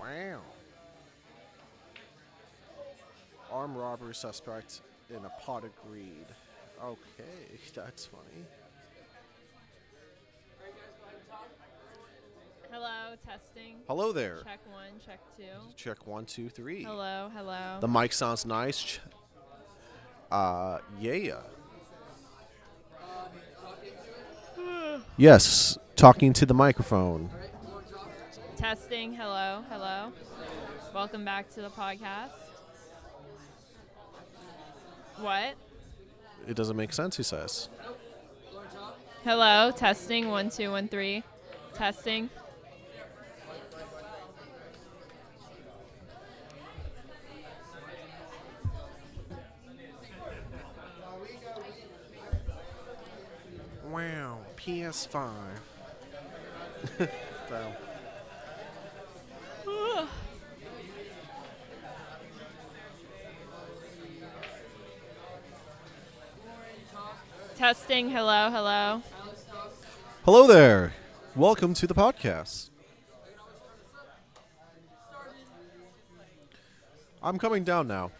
Wow. Armed robbery suspect in a pot of greed. Okay, that's funny. Hello, testing. Hello there. Check one, check two. Check 1, 2, 3. Hello, hello. The mic sounds nice. Yeah. Yes, talking to the microphone. Testing, hello, hello. Welcome back to the podcast. What? It doesn't make sense, he says. Hello, testing, 1, 2, 1, 3. Testing. Wow, PS5. So, Testing, hello, hello. hello there. Welcome to the podcast. I'm coming down now.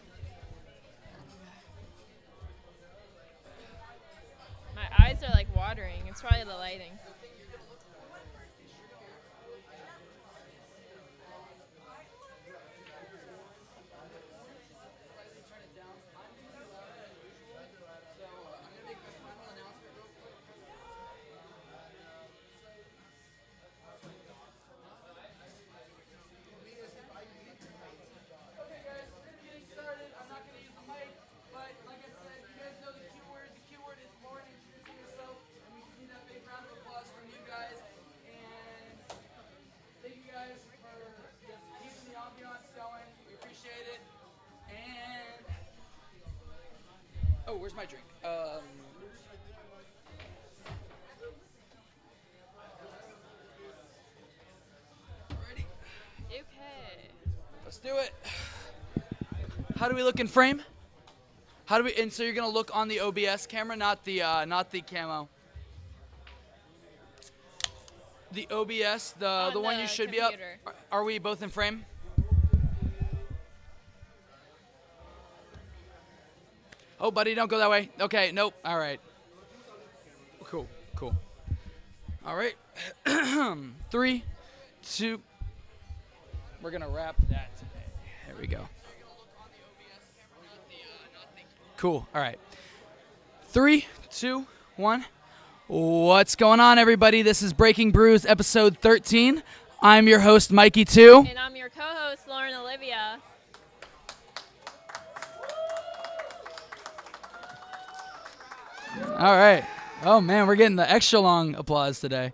My eyes are like watering. It's probably the lighting. Oh, where's my drink? Ready? Okay. Let's do it. How do we look in frame? How do we? And so you're gonna look on the OBS camera, not the camo. The OBS, the one the you should computer. be up. Are we both in frame? Oh, buddy, don't go that way. Okay, nope. All right. Cool. All right. 3, 2. We're gonna wrap that today. There we go. Cool. All right. 3, 2, 1. What's going on, everybody? This is Breaking Brews, episode 13. I'm your host, Mikey 2. And I'm your co-host, Lauren Olivia. All right. Oh, man, we're getting the extra long applause today.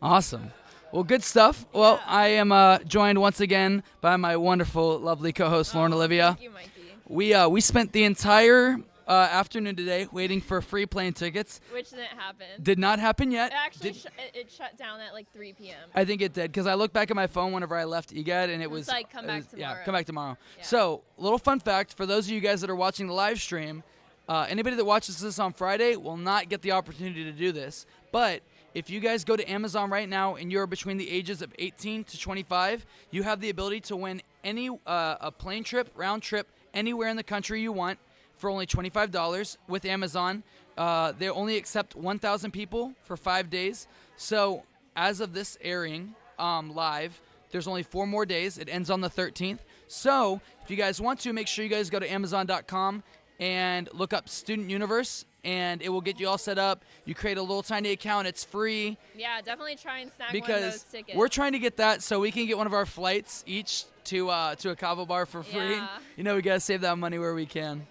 Awesome. Well, good stuff. Well, I am joined once again by my wonderful, lovely co-host, Lauren Olivia. Thank you, Mikey. We spent the entire afternoon today waiting for free plane tickets. Which didn't happen. Did not happen yet. It actually it shut down at like 3 p.m. I think it did, because I looked back at my phone whenever I left EGAD, and it was like, come back tomorrow. Yeah, come back tomorrow. Yeah. So, little fun fact for those of you guys that are watching the live stream, anybody that watches this on Friday will not get the opportunity to do this. But if you guys go to Amazon right now and you're between the ages of 18 to 25, you have the ability to win any a plane trip, round trip, anywhere in the country you want for only $25 with Amazon. They only accept 1,000 people for 5 days. So as of this airing live, there's only 4 more days. It ends on the 13th. So if you guys want to, make sure you guys go to Amazon.com and look up Student Universe, and it will get you all set up. You create a little tiny account. It's free. Yeah, definitely try and snag one of those Because tickets. we're trying to get that so we can get one of our flights each to a Cavo Bar for free. Yeah. You know, we got to save that money where we can.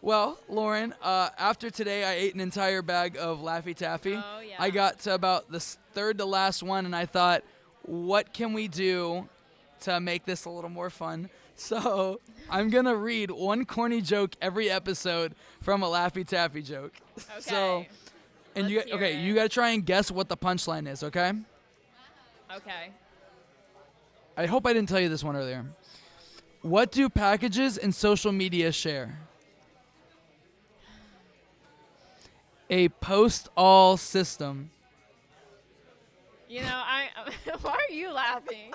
Well, Lauren, after today, I ate an entire bag of Laffy Taffy. Oh, yeah. I got to about the third to last one, and I thought, what can we do to make this a little more fun? So I'm going to read one corny joke every episode from a Laffy Taffy joke. Okay. So, and Let's hear it. you got to try and guess what the punchline is, okay? Okay. I hope I didn't tell you this one earlier. What do packages and social media share? A post-all system. You know, why are you laughing?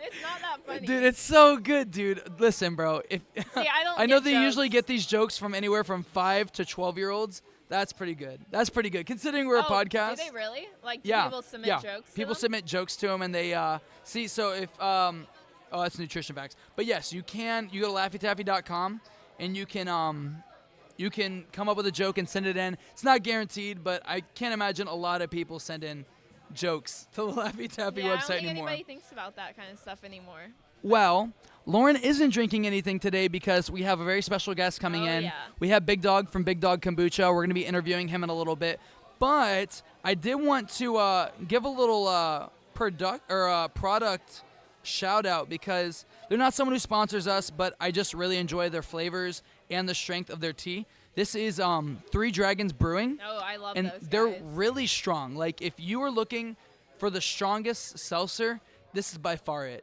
It's not that funny. Dude, it's so good, dude. Listen, bro. If See, I don't I know get they jokes. usually get these jokes from anywhere from 5 to 12-year-olds. That's pretty good. That's pretty good considering we're a podcast. Do they really? Like, do Yeah. people submit yeah. jokes to People them? submit jokes to them, and they see. So if oh, that's nutrition facts. But yes, you can. You go to laffytaffy.com, and you can come up with a joke and send it in. It's not guaranteed, but I can't imagine a lot of people send in jokes to the Laffy Taffy Yeah, I don't website think anymore. anybody thinks about that kind of stuff anymore. Well, Lauren isn't drinking anything today because we have a very special guest coming Oh, in. yeah. We have Big Dog from Big Dog Kombucha. We're going to be interviewing him in a little bit. But I did want to give a little product shout out because they're not someone who sponsors us, but I just really enjoy their flavors and the strength of their tea. This is Three Dragons Brewing. Oh, I love And those guys. they're really strong. Like, if you are looking for the strongest seltzer, this is by far it.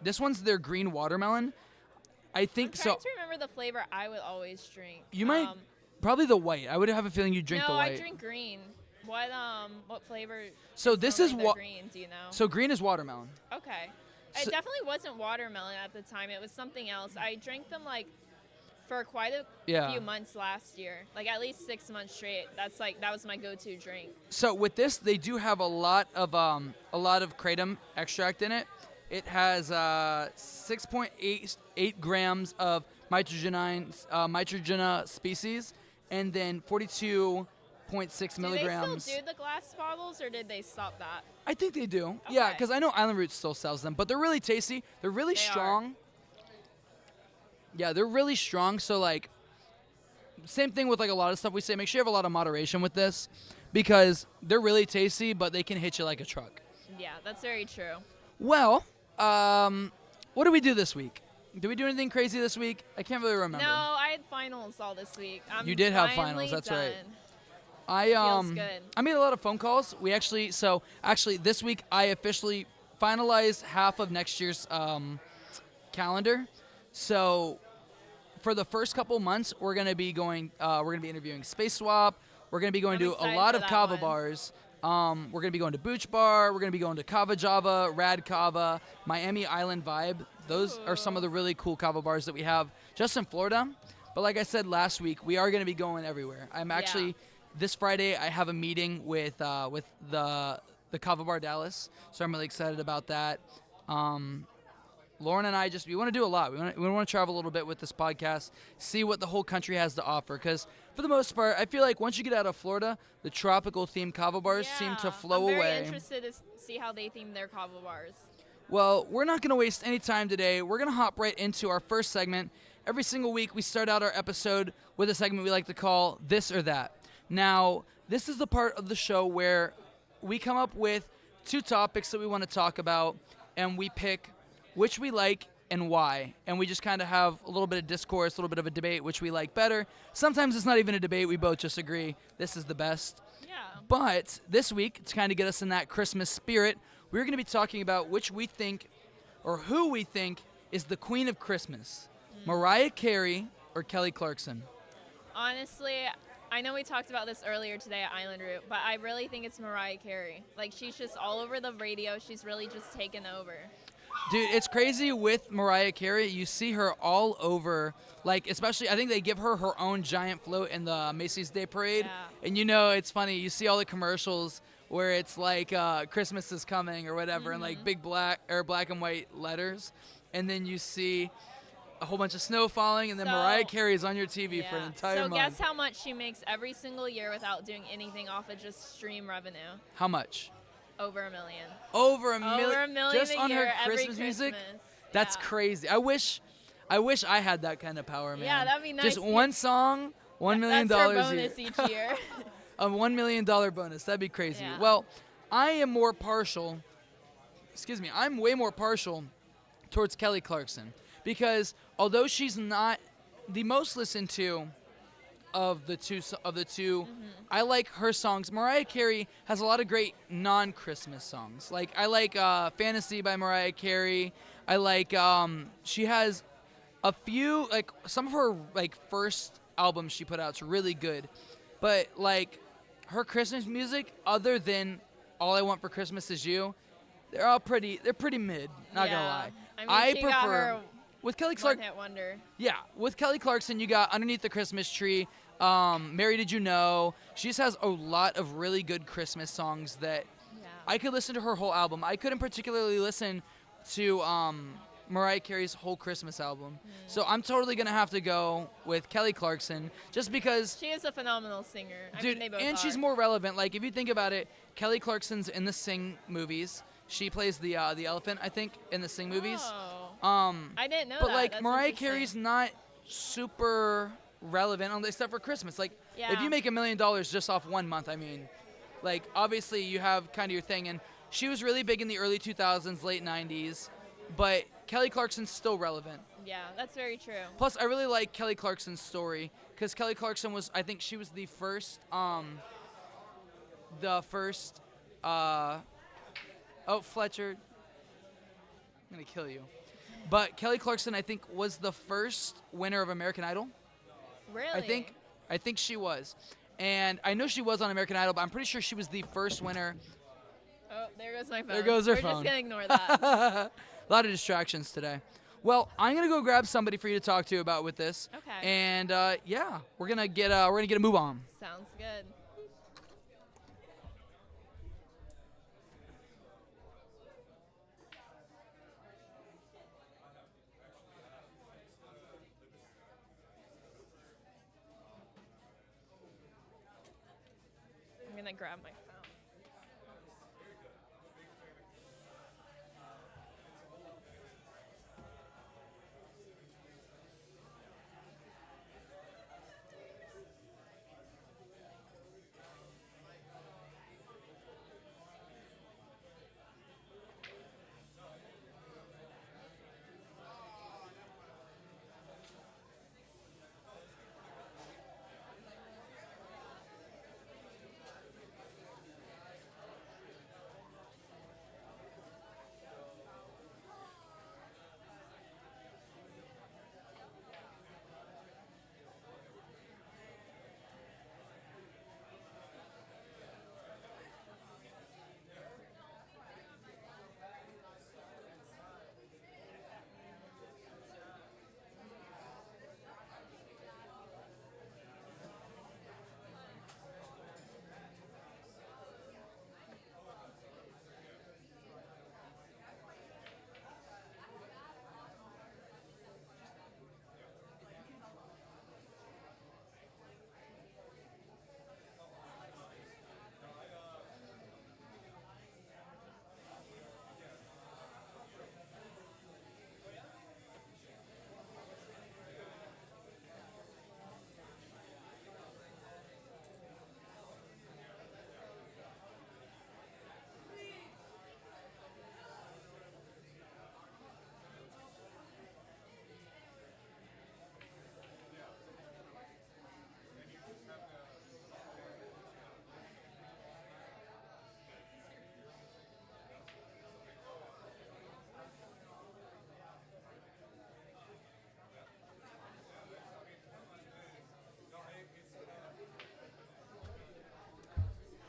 This one's their green watermelon. I think I'm so. trying to remember the flavor I would always drink. You might probably the white. I would have a feeling you drink no, the white. I drink green. What flavor? So this is what green. Do you know? So green is watermelon. Okay. So- It definitely wasn't watermelon at the time. It was something else. I drank them like for quite a Yeah. few months last year. Like at least 6 months straight. That was my go-to drink. So with this, they do have a lot of kratom extract in it. It has 6.8 grams of Mitrogena species, and then 42.6 milligrams. Do they still do the glass bottles, or did they stop that? I think they do. Yeah, Okay. because I know Island Roots still sells them, but they're really tasty. They're really They are. strong. Yeah, they're really strong. So like, same thing with like a lot of stuff we say. Make sure you have a lot of moderation with this, because they're really tasty, but they can hit you like a truck. Yeah, that's very true. Well, what did we do this week? Did we do anything crazy this week? I can't really remember. No, I had finals all this week. I'm You did have finally finals, that's done. right. I Feels good. I made a lot of phone calls. We actually this week I officially finalized half of next year's calendar. So for the first couple months, we're gonna be interviewing Space Swap. We're gonna be going I'm to a excited lot for of that kava one. bars. We're gonna be going to Booch Bar. We're gonna be going to Kava Java, Rad Kava, Miami Island Vibe. Those are some of the really cool kava bars that we have just in Florida. But like I said last week, we are gonna be going everywhere. I'm actually this Friday. I have a meeting with the Kava Bar Dallas, so I'm really excited about that. Lauren and I we want to do a lot. We want to travel a little bit with this podcast, see what the whole country has to offer. Because for the most part, I feel like once you get out of Florida, the tropical themed kava bars seem to flow I'm away. very interested to see how they theme their kava bars. Well, we're not going to waste any time today. We're going to hop right into our first segment. Every single week, we start out our episode with a segment we like to call This or That. Now, this is the part of the show where we come up with 2 topics that we want to talk about, and we pick which we like and why. And we just kind of have a little bit of discourse, a little bit of a debate, which we like better. Sometimes it's not even a debate. We both just agree this is the best. Yeah. But this week, to kind of get us in that Christmas spirit, we're going to be talking about which we think, or who we think, is the queen of Christmas. Mariah Carey or Kelly Clarkson? Honestly, I know we talked about this earlier today at Island Route, but I really think it's Mariah Carey. Like, she's just all over the radio. She's really just taken over. Dude, it's crazy with Mariah Carey. You see her all over, like, especially, I think they give her her own giant float in the Macy's Day Parade. Yeah. And it's funny, you see all the commercials where it's like Christmas is coming or whatever, and like big black and white letters. And then you see a whole bunch of snow falling, and then Mariah Carey is on your TV for an entire month. So guess how much she makes every single year without doing anything off of just stream revenue? How much? Over $1 million. Over a million. Over $1 million just a on year her every Christmas music. Christmas. That's Yeah. crazy. I wish I had that kind of power, man. Yeah, that'd be nice. Just one song, $1 million That's her a year. bonus each year. A $1 million bonus. That'd be crazy. Yeah. Well, I am more partial. I'm way more partial towards Kelly Clarkson, because although she's not the most listened to of the two, I like her songs. Mariah Carey has a lot of great non-Christmas songs. Like, I like Fantasy by Mariah Carey. I like she has a few, like, some of her like first albums she put out is really good, but like her Christmas music, other than All I Want for Christmas Is You, they're all pretty. They're pretty mid. Not gonna lie. I mean, she got prefer her with Kelly Clarkson. one-hit wonder. Yeah, with Kelly Clarkson, you got Underneath the Christmas Tree. Mary, Did You Know? She just has a lot of really good Christmas songs that I could listen to her whole album. I couldn't particularly listen to Mariah Carey's whole Christmas album. So I'm totally going to have to go with Kelly Clarkson just because... She is a phenomenal singer. I Dude, mean, they both and are. she's more relevant. Like, if you think about it, Kelly Clarkson's in the Sing movies. She plays the elephant, I think, in the Sing movies. Oh. I didn't know that. But, like, That's Mariah interesting. Carey's not super relevant except for Christmas. Like, if Yeah. you make $1 million just off 1 month, I mean, like, obviously you have kind of your thing. And she was really big in the early 2000s, late 90s. But Kelly Clarkson's still relevant. Yeah, that's very true. Plus, I really like Kelly Clarkson's story because Kelly Clarkson was, I think she was the first, Fletcher, I'm going to kill you. But Kelly Clarkson, I think, was the first winner of American Idol. Really? I think she was. And I know she was on American Idol, but I'm pretty sure she was the first winner. Oh, there goes my phone. There goes her We're phone. just going to ignore that. A lot of distractions today. Well, I'm gonna go grab somebody for you to talk to about with this. Okay. And yeah, we're gonna get a move on. Sounds good. I'm gonna grab my phone.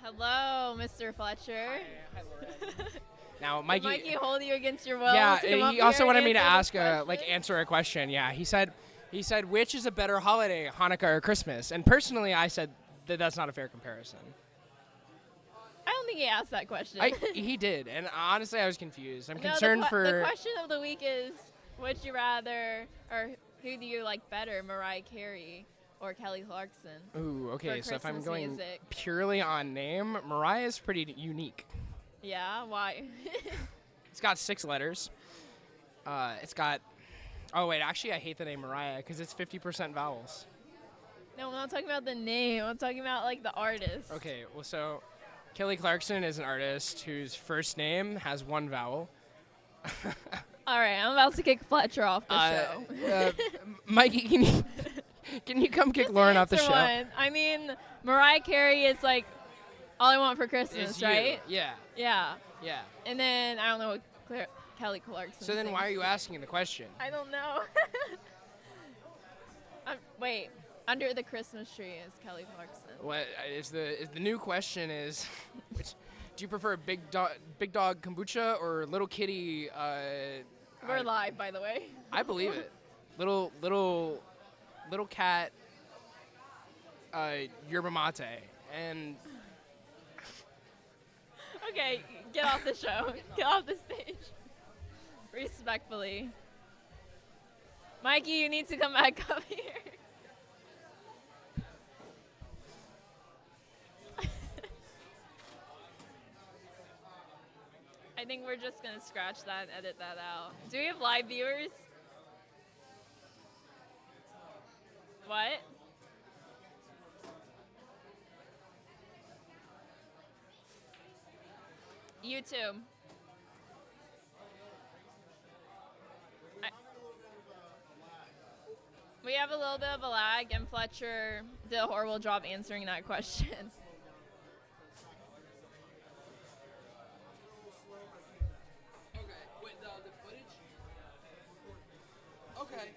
Hello, Mr. Fletcher. Hi, Lauren. Now, Did Mikey hold you against your will? Yeah, to come up he also here wanted and me to answer ask, this question? answer a question. Yeah, he said, which is a better holiday, Hanukkah or Christmas? And personally, I said that that's not a fair comparison. I don't think he asked that question. He did, and honestly, I was confused. I'm No, concerned the question of the week is, would you rather, or who do you like better, Mariah Carey or Kelly Clarkson? Ooh, okay. For So if I'm Christmas going music. purely on name, Mariah's pretty unique. Yeah, why? It's got 6 letters. It's got. Oh wait, actually, I hate the name Mariah because it's 50% vowels. No, I'm not talking about the name. I'm talking about like the artist. Okay, well, so Kelly Clarkson is an artist whose first name has 1 vowel. All right, I'm about to kick Fletcher off the show. Mikey, can you come kick Just Lauren off the answer show? one. I mean, Mariah Carey is like all I want for Christmas, It's you. right? Yeah, Yeah. yeah. And then I don't know what Kelly Clarkson. So then why are sings. you asking the question? I don't know. Wait, Under the Christmas Tree is Kelly Clarkson. What is the new question is Do you prefer big dog kombucha or little kitty? We're live, by the way. I believe it. Little cat. Yerba mate and Okay, get off the show. Get off the stage. Respectfully. Mikey, you need to come back up here. I think we're just going to scratch that and edit that out. Do we have live viewers? What? YouTube. We have a little bit of a lag, and Fletcher did a horrible job answering that question. Okay, wait, the footage? Okay.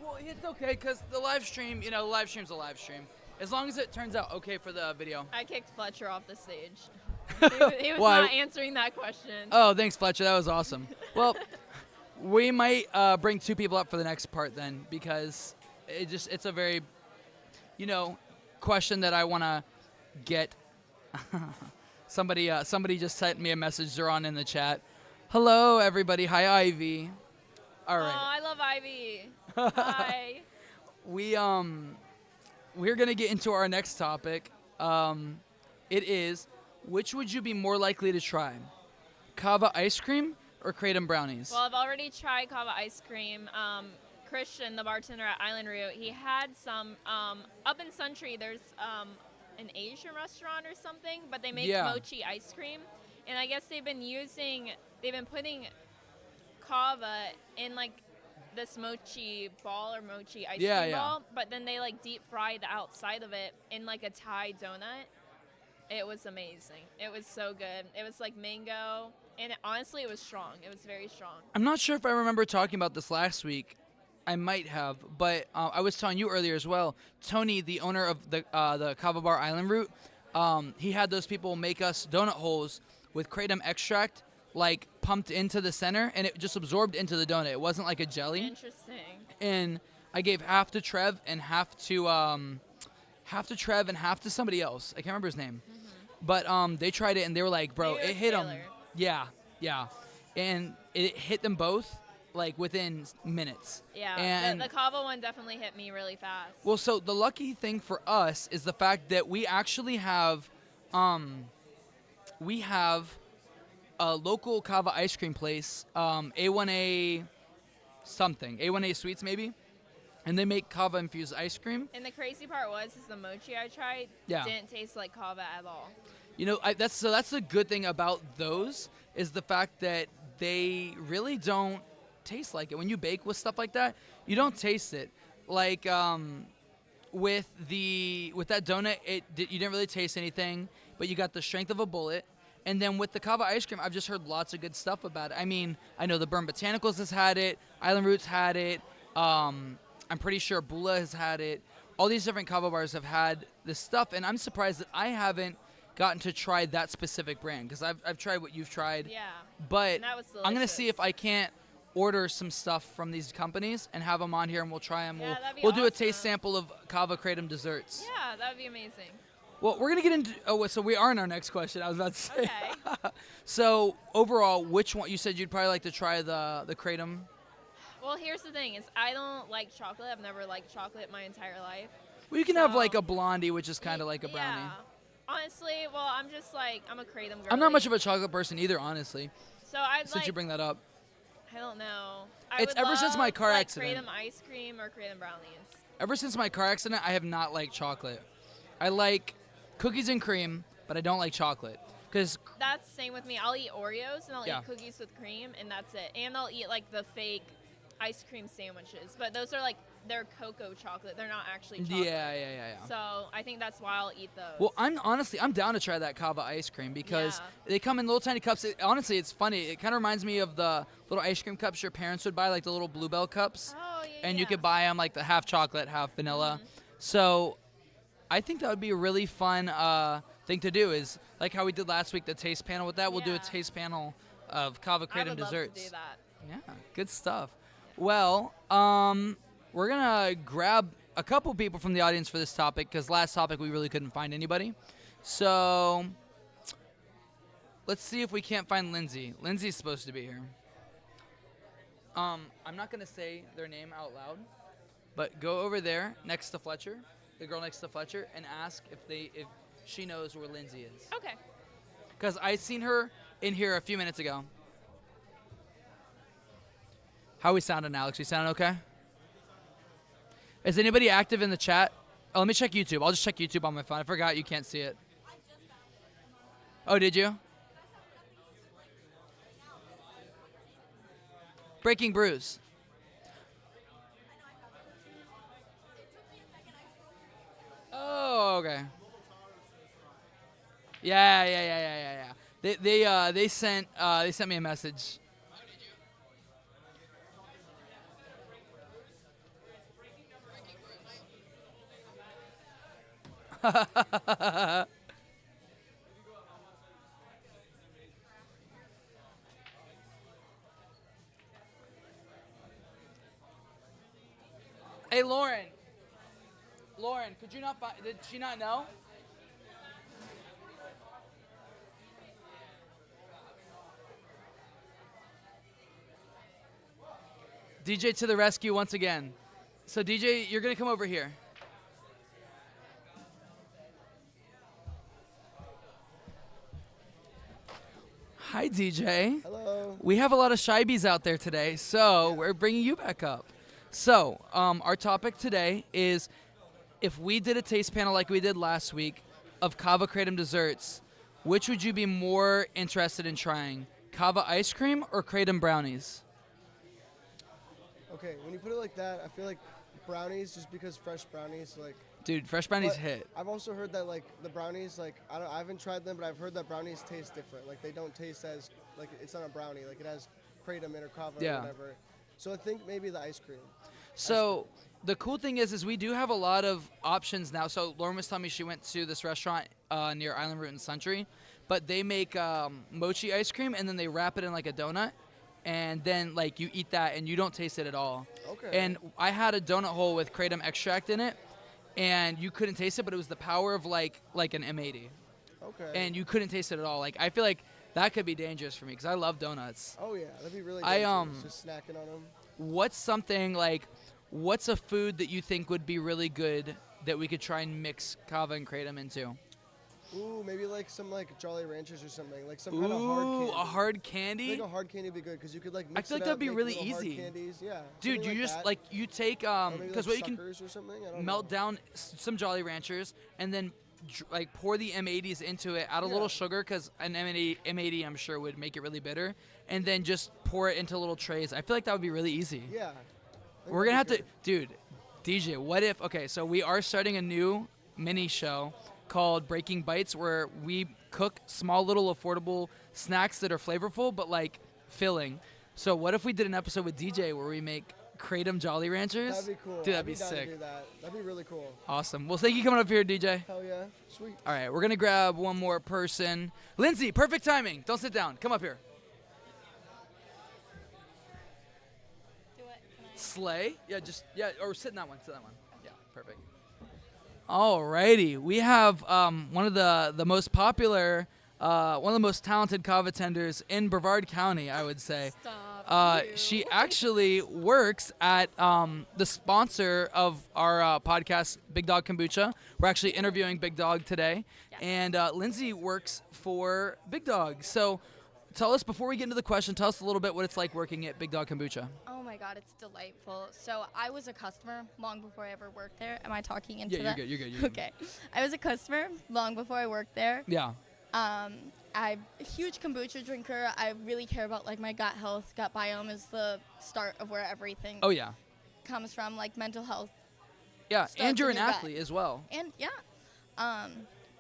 Well, it's okay, because the live stream, the live stream's a live stream. As long as it turns out okay for the video. I kicked Fletcher off the stage. He was Why? not answering that question. Oh, thanks, Fletcher. That was awesome. Well, we might bring two people up for the next part then, because it's a very, question that I want to get. Somebody just sent me a message. They're on in the chat. Hello, everybody. Hi, Ivy. All right. Oh, I love Ivy. Hi. We're gonna get into our next topic. It is, which would you be more likely to try, Kava ice cream or Kratom brownies? Well, I've already tried Kava ice cream. Christian, the bartender at Island Root, he had some up in Suntree. There's an Asian restaurant or something, but they make mochi ice cream, and I guess they've been putting kava in like this mochi ball or mochi ice cream ball, but then they like deep fry the outside of it in like a Thai donut. It was amazing. It was so good. It was like mango, and honestly, it was strong. It was very strong. I'm not sure if I remember talking about this last week. I might have, but I was telling you earlier as well. Tony, the owner of the Kava Bar Island Route, he had those people make us donut holes with kratom extract, like pumped into the center, and it just absorbed into the donut. It wasn't like a jelly. Interesting. And I gave half to Trev and half to somebody else. I can't remember his name. Mm-hmm. But they tried it and they were like, bro, Maybe it hit them. Taylor. Yeah. And it hit them both like within minutes. Yeah, and the kava one definitely hit me really fast. Well, so the lucky thing for us is the fact that we actually have a local kava ice cream place, A1A something, A1A Sweets maybe, and they make kava infused ice cream. And the crazy part is the mochi I tried didn't taste like kava at all. That's the good thing about those is the fact that they really don't taste like it. When you bake with stuff like that, you don't taste it. Like with that donut, you didn't really taste anything, but you got the strength of a bullet. And then with the kava ice cream, I've just heard lots of good stuff about it. I mean, I know the Burn Botanicals has had it, Island Roots had it. I'm pretty sure Bula has had it. All these different kava bars have had this stuff, and I'm surprised that I haven't gotten to try that specific brand because I've tried what you've tried. Yeah. But And that was I'm gonna see delicious. if I can't order some stuff from these companies and have them on here, and we'll try them. Yeah, that'd be we'll do a taste awesome. sample of kava kratom desserts. Yeah, that would be amazing. Well, we're gonna get into. So we are in our next question. I was about to say. Okay. So overall, which one? You said you'd probably like to try the kratom. Well, here's the thing: is I don't like chocolate. I've never liked chocolate my entire life. Well, you can have So- like a blondie, which is kind of like a brownie. Yeah. Honestly, well, I'm just like I'm a kratom girl. I'm not much of a chocolate person either, honestly. So I'd Since you bring that up. I don't know. I It's would ever since my love, car like, accident. Kratom ice cream or kratom brownies. Ever since my car accident, I have not liked chocolate. I like cookies and cream, but I don't like chocolate. Because That's the same with me. I'll eat Oreos and I'll Yeah. eat cookies with cream, and that's it. And I'll eat like the fake ice cream sandwiches, but those are like they're cocoa chocolate. They're not actually chocolate. yeah. So I think that's why I'll eat those. Well, I'm down to try that kava ice cream because Yeah. they come in little tiny cups. Honestly, it's funny. It kind of reminds me of the little ice cream cups your parents would buy, like the little Bluebell cups. Oh, yeah. And you yeah. could buy them like the half chocolate, half vanilla. So I think that would be a really fun thing to do is like how we did last week, the taste panel with that. We'll do a Yeah. taste panel of Kava I Kratom would love desserts. to do that. Yeah, good stuff. Well, we're gonna grab a couple people from the audience for this topic because last topic we really couldn't find anybody. So let's see if we can't find Lindsay. Lindsay's supposed to be here. I'm not gonna say their name out loud, but go over there next to Fletcher, the girl next to Fletcher, and ask if she knows where Lindsay is. Okay. Because I seen her in here a few minutes ago. How we sounding, Alex? We sounding okay? Is anybody active in the chat? Oh, let me check YouTube. I'll just check YouTube on my phone. I forgot you can't see it. Oh, did you? Breaking Brews. Oh, okay. Yeah. They sent me a message. Hey, Lauren. Lauren, could you not find? Did she not know? DJ to the rescue once again. So DJ, you're gonna come over here. Hi, DJ. Hello. We have a lot of shy bees out there today, so we're bringing you back up. So, our topic today is if we did a taste panel like we did last week of Kava Kratom desserts, which would you be more interested in trying? Kava ice cream or Kratom brownies? Okay, when you put it like that, I feel like brownies, just because fresh brownies, like. Dude, fresh brownies But hit. I've also heard that like the brownies, like I haven't tried them, but I've heard that brownies taste different. Like they don't taste as like it's not a brownie. Like it has kratom in or kava Yeah. or whatever. So I think maybe the ice cream. So the cool thing is we do have a lot of options now. So Lauren was telling me she went to this restaurant near Island Route and Century, but they make mochi ice cream and then they wrap it in like a donut, and then like you eat that and you don't taste it at all. Okay. And I had a donut hole with kratom extract in it, and you couldn't taste it, but it was the power of like an M80, Okay. and you couldn't taste it at all. Like I feel like that could be dangerous for me because I love donuts. Oh yeah, that'd be really. I, dangerous, just snacking on them. What's a food that you think would be really good that we could try and mix kava and kratom into? Ooh, maybe like some like Jolly Ranchers or something, like some kind of hard Ooh, candy. a hard I candy? think a hard candy would be good because you could like mix feel like it that'd up, be make really little hard easy. candies. Yeah. Dude, something you like just that. like you take Or maybe, because like what you can suckers or something. I don't melt know. down some Jolly Ranchers and then like pour the M80s into it, add a little Yeah. sugar because an M80 I'm sure would make it really bitter, and then just pour it into little trays. I feel like that would be really easy. Yeah. I think We're gonna have that'd to, be dude, DJ. What if? Okay, so we are starting a new mini show called Breaking Bites, where we cook small, little, affordable snacks that are flavorful but like filling. So what if we did an episode with DJ where we make kratom Jolly Ranchers? That'd be cool. Dude, I'd that'd be down to sick. do that. That'd be really cool. Awesome. Well, thank you coming up here, DJ. Hell yeah. Sweet. All right, we're gonna grab one more person. Lindsay, perfect timing. Don't sit down. Come up here. Do it. Can I? Slay. Yeah, or sit in that one. Sit in that one. Yeah, perfect. Alrighty, we have one of the most popular, one of the most talented kava tenders in Brevard County, I would say. Stop. You. She actually works at the sponsor of our podcast, Big Dog Kombucha. We're actually interviewing Big Dog today, Yes. and Lindsay works for Big Dog. So, tell us before we get into the question. Tell us a little bit what it's like working at Big Dog Kombucha. Oh my God, it's delightful. So I was a customer long before I ever worked there. Am I talking into Yeah, that? you're good. You're good. Okay. I was a customer long before I worked there. Yeah. I'm a huge kombucha drinker. I really care about like my gut health. Gut biome is the start of where everything Oh yeah. comes from, like mental health. Yeah, Starts and you're in an your gut. athlete as well. And yeah.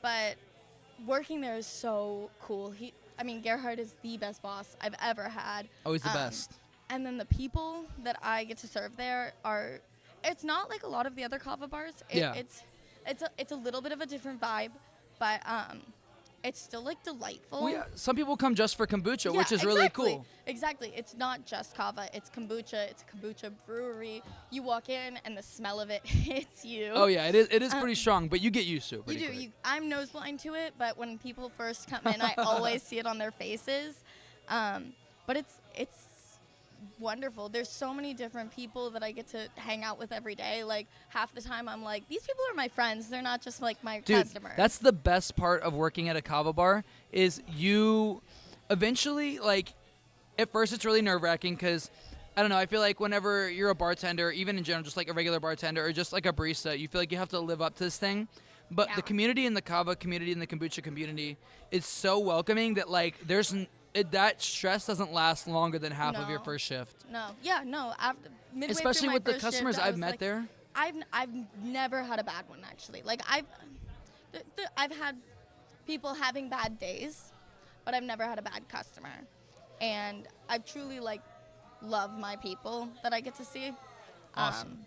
But working there is so cool. Gerhard is the best boss I've ever had. Always the best. And then the people that I get to serve there it's not like a lot of the other kava bars. Yeah. It's a little bit of a different vibe, but it's still like delightful. Well, yeah, some people come just for kombucha, Yeah, which is really exactly. cool. Exactly. It's not just kava. It's kombucha. It's a kombucha brewery. You walk in and the smell of it hits you. Oh yeah, it is pretty strong, but you get used to it. You Pretty do. quick. I'm nose blind to it, but when people first come in, I always see it on their faces. But it's wonderful. There's so many different people that I get to hang out with every day. Like half the time, I'm like, these people are my friends. They're not just like my Dude, customers. that's the best part of working at a kava bar is you eventually, like, at first it's really nerve-wracking because, I don't know, I feel like whenever you're a bartender, even in general, just like a regular bartender or just like a barista, you feel like you have to live up to this thing. But Yeah. the community in the kava community and the kombucha community is so welcoming that, like, that stress doesn't last longer than half of your No. first shift. No. After midway Especially through my with the first customers shift, I I've was met like, there. I've never had a bad one actually. Like I've had people having bad days, but I've never had a bad customer, and I truly like love my people that I get to see. Awesome.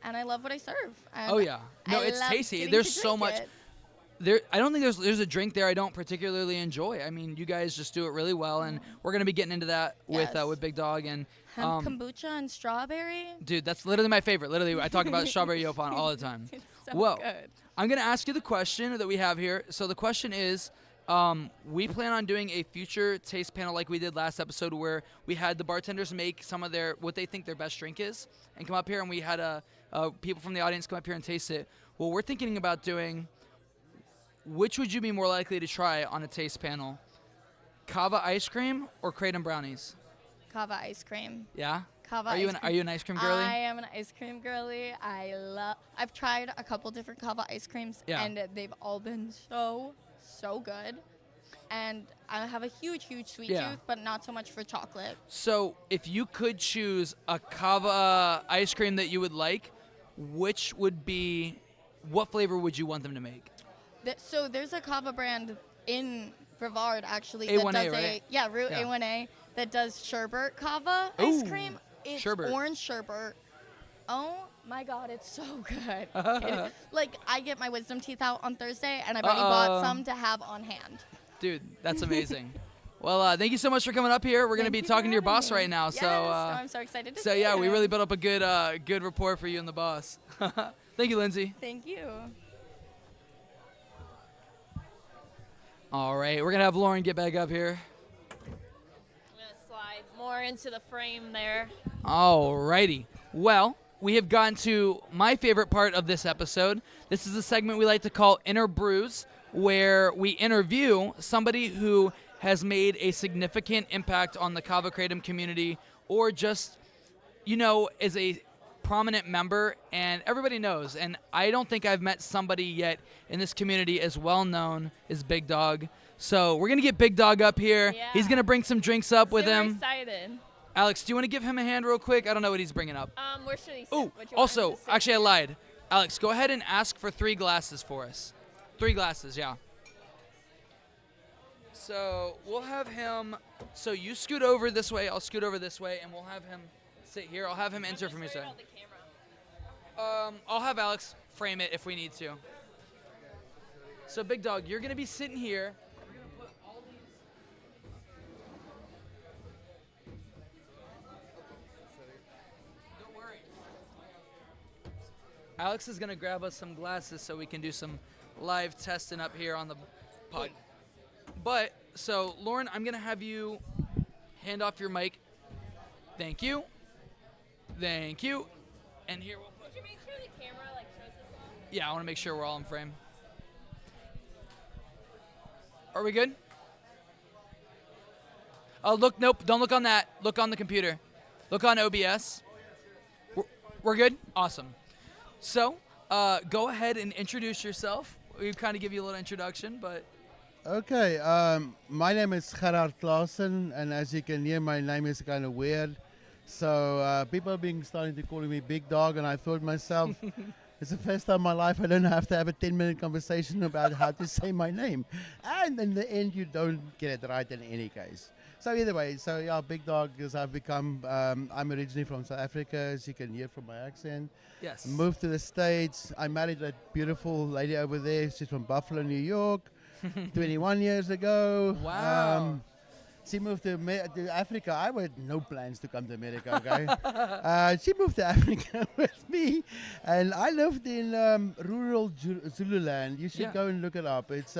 And I love what I serve. And Oh yeah, no, I it's love tasty. getting There's to so drink much. it. I don't think there's a drink there I don't particularly enjoy. I mean, you guys just do it really well, and we're gonna be getting into that Yes. with Big Dog and Hemp kombucha and strawberry. dude, that's literally my favorite. Literally, I talk about strawberry yopon all the time. It's so Well, good. I'm gonna ask you the question that we have here. So the question is, we plan on doing a future taste panel like we did last episode, where we had the bartenders make some of what they think their best drink is, and come up here, and we had people from the audience come up here and taste it. Well, we're thinking about doing. Which would you be more likely to try on a taste panel? Kava ice cream or Kratom brownies? Kava ice cream. Yeah? Kava Are you ice an cream. Are you an ice cream girly? I am an ice cream girly. I've tried a couple different kava ice creams, Yeah. and they've all been so good. And I have a huge sweet Yeah. tooth, but not so much for chocolate. So, if you could choose a kava ice cream that you would like, what flavor would you want them to make? So there's a kava brand in Brevard actually A1A, that does right? Route Yeah. A1A that does sherbet kava ice Ooh, cream. It's sherbet. orange sherbet. Oh my god, it's so good. Like I get my wisdom teeth out on Thursday, and I've already bought some to have on hand. Dude, that's amazing. Well, thank you so much for coming up here. We're going to Thank be you for talking to your having boss me. right now. Yes, So, I'm so excited to so see yeah, we him. really built up a good rapport for you and the boss. Thank you, Lindsay. Thank you. All right, we're going to have Lauren get back up here. I'm going to slide more into the frame there. All righty. Well, we have gotten to my favorite part of this episode. This is a segment we like to call Inner Brews, where we interview somebody who has made a significant impact on the Kava Kratom community, or just, is a prominent member, and everybody knows. And I don't think I've met somebody yet in this community as well known as Big Dog. So we're going to get Big Dog up here. Yeah. He's going to bring some drinks up with Super him. excited. Alex, do you want to give him a hand real quick? I don't know what he's bringing up. Where should he sit? Oh, What you want him also, to sit? actually, I lied. Alex, go ahead and ask for 3 glasses for us. 3 glasses, yeah. So we'll have him. So you scoot over this way. I'll scoot over this way, and we'll have him sit here. I'll have him enter from your side. About the camera. I'll have Alex frame it if we need to. So Big Dog, you're gonna be sitting here. We're gonna put all these. Don't worry. Alex is gonna grab us some glasses so we can do some live testing up here on the pod. But so Lauren, I'm gonna have you hand off your mic. Thank you. Thank you. And here we'll put. Could you make sure the camera shows us all? Yeah, I want to make sure we're all in frame. Are we good? Oh, look, nope, don't look on that. Look on the computer. Look on OBS. We're good? Awesome. So, go ahead and introduce yourself. We kind of give you a little introduction, but... Okay, my name is Gerard Clausen, and as you can hear, my name is kind of weird. So people have been starting to call me Big Dog, and I thought myself, It's the first time in my life I don't have to have a 10-minute conversation about how to say my name. And in the end, you don't get it right in any case. So either way, Big Dog is I've become, I'm originally from South Africa, as you can hear from my accent. Yes. Moved to the States. I married a beautiful lady over there. She's from Buffalo, New York, 21 years ago. Wow. She moved to Africa. I had no plans to come to America, okay? She moved to Africa with me, and I lived in rural Zululand. You should go and look it up. It's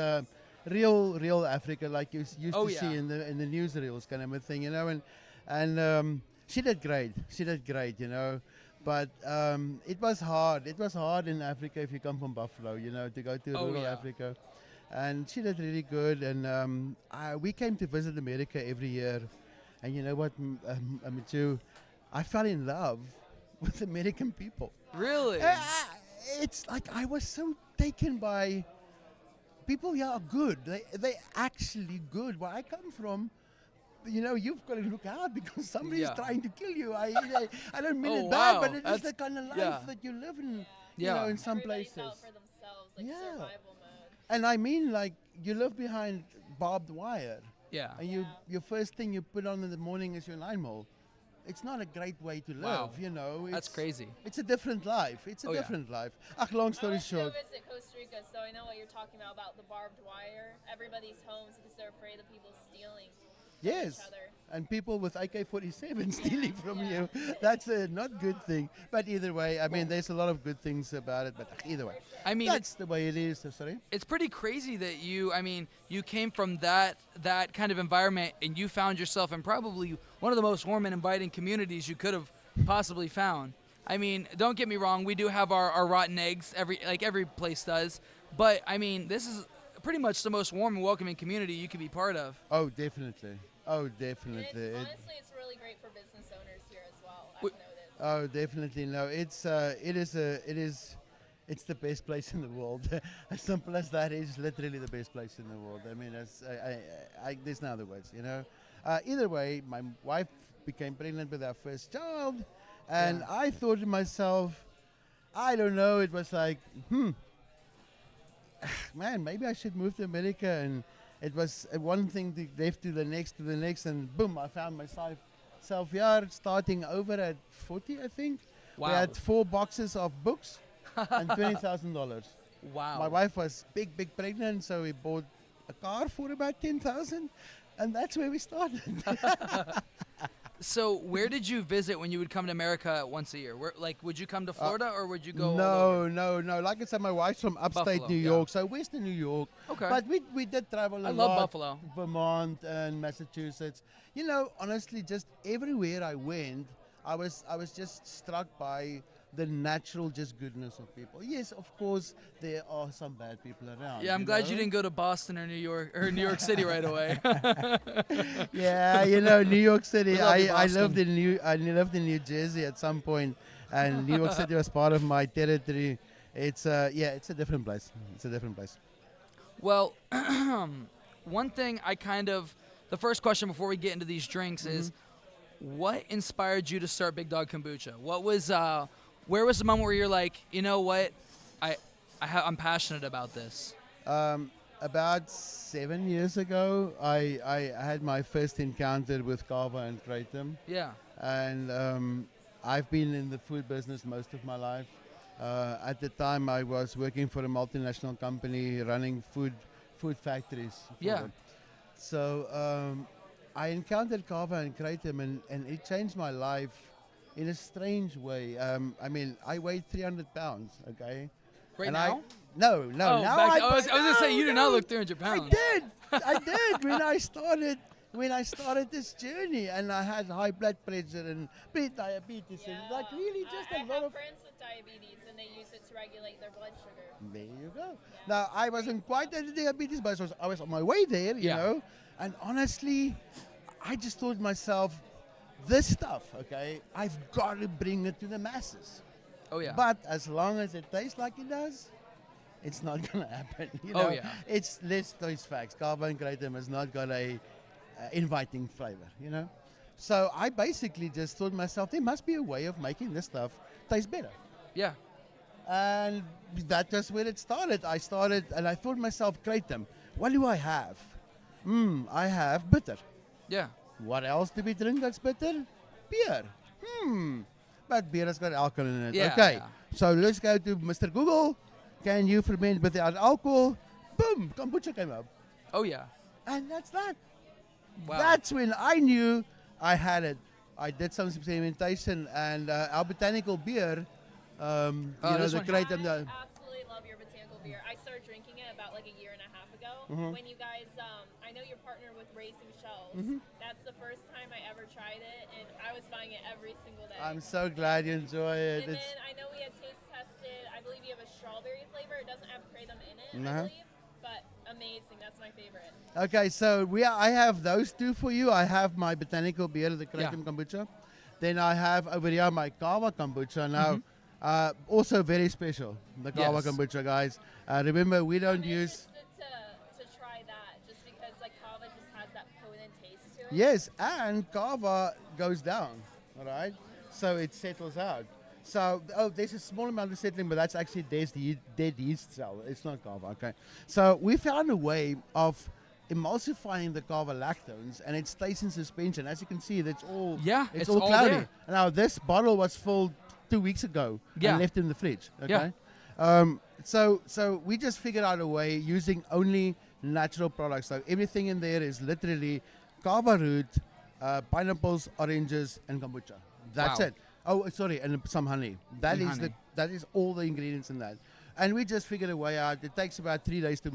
real Africa, like you used to see in the newsreels, kind of a thing, you know. And she did great. She did great, you know. But it was hard. It was hard in Africa if you come from Buffalo, you know, to go to rural Africa. And she did really good, and we came to visit America every year. And you know what, Machu, I fell in love with American people. Really? It's like I was so taken by people here are good. They actually good. Where I come from, you know, you've got to look out because somebody's trying to kill you. I don't mean it bad, but it is the kind of life that you live in, you know, in some places. Out for themselves, like survival mode. And I mean, like, you live behind barbed wire. Yeah. And your first thing you put on in the morning is your 9mm. It's not a great way to live, you know. That's crazy. It's a different life. It's a different life. Long story short. I went to visit Costa Rica, so I know what you're talking about the barbed wire. Everybody's homes because they're afraid of people stealing. Yes, and people with AK-47 stealing from you. That's a not good thing. But either way, I mean, there's a lot of good things about it. But either way, I mean, that's the way it is. So sorry. It's pretty crazy that you came from that kind of environment and you found yourself in probably one of the most warm and inviting communities you could have possibly found. I mean, don't get me wrong, we do have our rotten eggs, every place does. But I mean, this is pretty much the most warm and welcoming community you could be part of. Oh, definitely. Oh, definitely. Honestly, it's really great for business owners here as well. I've noticed. Oh, definitely. No, it's the best place in the world. As simple as that, it's literally the best place in the world. I mean, there's no other words, you know. Either way, my wife became pregnant with our first child, and I thought to myself, I don't know. It was like, man, maybe I should move to America. And it was one thing left to the next, and boom, I found myself here, starting over at 40, I think. Wow. We had 4 boxes of books and $20,000. Wow. My wife was big pregnant, so we bought a car for about $10,000, and that's where we started. So where did you visit when you would come to America once a year? Would you come to Florida or would you go? No. Like I said, my wife's from upstate Buffalo, New York, so Western New York. Okay. But we did travel a lot. I love Buffalo. Vermont and Massachusetts. You know, honestly, just everywhere I went, I was just struck by the natural just goodness of people. Yes, of course, there are some bad people around. Yeah, I'm glad you didn't go to Boston or New York City right away. Yeah, you know, New York City. I lived Boston. in New Jersey at some point, and New York City was part of my territory. It's it's a different place. It's a different place. Well, one thing the first question before we get into these drinks is, what inspired you to start Big Dog Kombucha? Where was the moment where you're like, you know what, I'm passionate about this? About 7 years ago, I had my first encounter with kava and kratom. Yeah. And I've been in the food business most of my life. At the time, I was working for a multinational company running food factories. Yeah. Them. So I encountered kava and kratom, and it changed my life in a strange way. I mean, I weighed 300 pounds, okay? Right and now? No. Oh, now I was going to say, you do not look 300 pounds. I did when I started this journey, and I had high blood pressure and pre-diabetes and like really just a lot of... friends with diabetes and they use it to regulate their blood sugar. There you go. Yeah. Now, I wasn't quite at the diabetes, but I was on my way there, you know. And honestly, I just thought to myself, this stuff, okay, I've got to bring it to the masses. Oh, yeah. But as long as it tastes like it does, it's not going to happen. You know? Oh, yeah. Let's face facts. Kava and kratom has not got a inviting flavor, you know. So I basically just thought to myself, there must be a way of making this stuff taste better. Yeah. And that was where it started. I started, and I thought to myself, Kratom, what do I have? I have bitter. Yeah. What else do we drink that's bitter? Beer. But beer has got alcohol in it. Yeah, Okay, yeah. so let's go to Mr. Google. Can you ferment without alcohol? Boom, kombucha came up. Oh yeah. And that's that. Wow. That's when I knew I had it. I did some experimentation, and our botanical beer, this the one? Kratom. I absolutely love your botanical beer. I started drinking it about like a year and a half ago. When you guys, I know you're partnered with Racing Shells. That's the first time I ever tried it, and I was buying it every single day. I'm so glad you enjoy it. And It's, then I know we had taste tested. I believe you have a strawberry flavor. It doesn't have kratom in it, Uh-huh. I believe, but amazing. That's my favorite. okay, so I have those two for you. I have my botanical beer, the Kratom kombucha. Then I have over here my kava kombucha. Now, also very special, the kava Yes. kombucha, guys. Remember, we don't I'm use. interested to try that just because like kava just has that potent taste to it. Yes, and kava goes down, all right? So it settles out. So, there's a small amount of settling, but that's actually dead yeast cell. It's not kava, okay? So we found a way of emulsifying the kava lactones, and it stays in suspension. As you can see, it's all It's all all cloudy. there. Now, this bottle was filled 2 weeks ago Yeah. and left in the fridge, Yeah. okay? So we just figured out a way using only natural products. So everything in there is literally kava root, pineapples, oranges, and kombucha. That's Wow. it. Oh, sorry, and some honey. That And is honey. that is all the ingredients in that. And we just figured a way out. It takes about 3 days to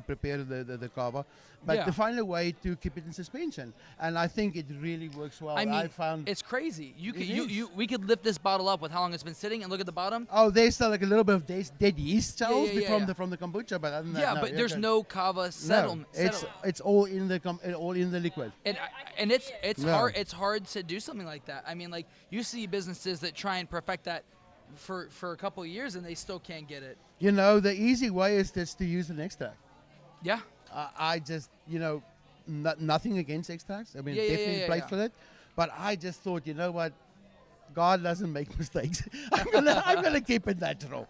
prepare the kava, but Yeah. to find a way to keep it in suspension. And I think it really works well. I mean, found. it's crazy. You could, It is. we could lift this bottle up with how long it's been sitting and look at the bottom. Oh, there's still like a little bit of dead yeast cells yeah, from yeah. the kombucha, but other than Yeah, that, but there's okay. no kava settlement. No, it's all in the liquid. And it's Yeah. hard. It's hard to do something like that. I mean, like you see businesses that try and perfect that for a couple of years and they still can't get it. You know, the easy way is just to use an extract. Yeah. I just, nothing against extracts. I mean, Yeah, yeah, definitely yeah, place yeah. for it. But I just thought, you know what? God doesn't make mistakes. I'm gonna keep it natural.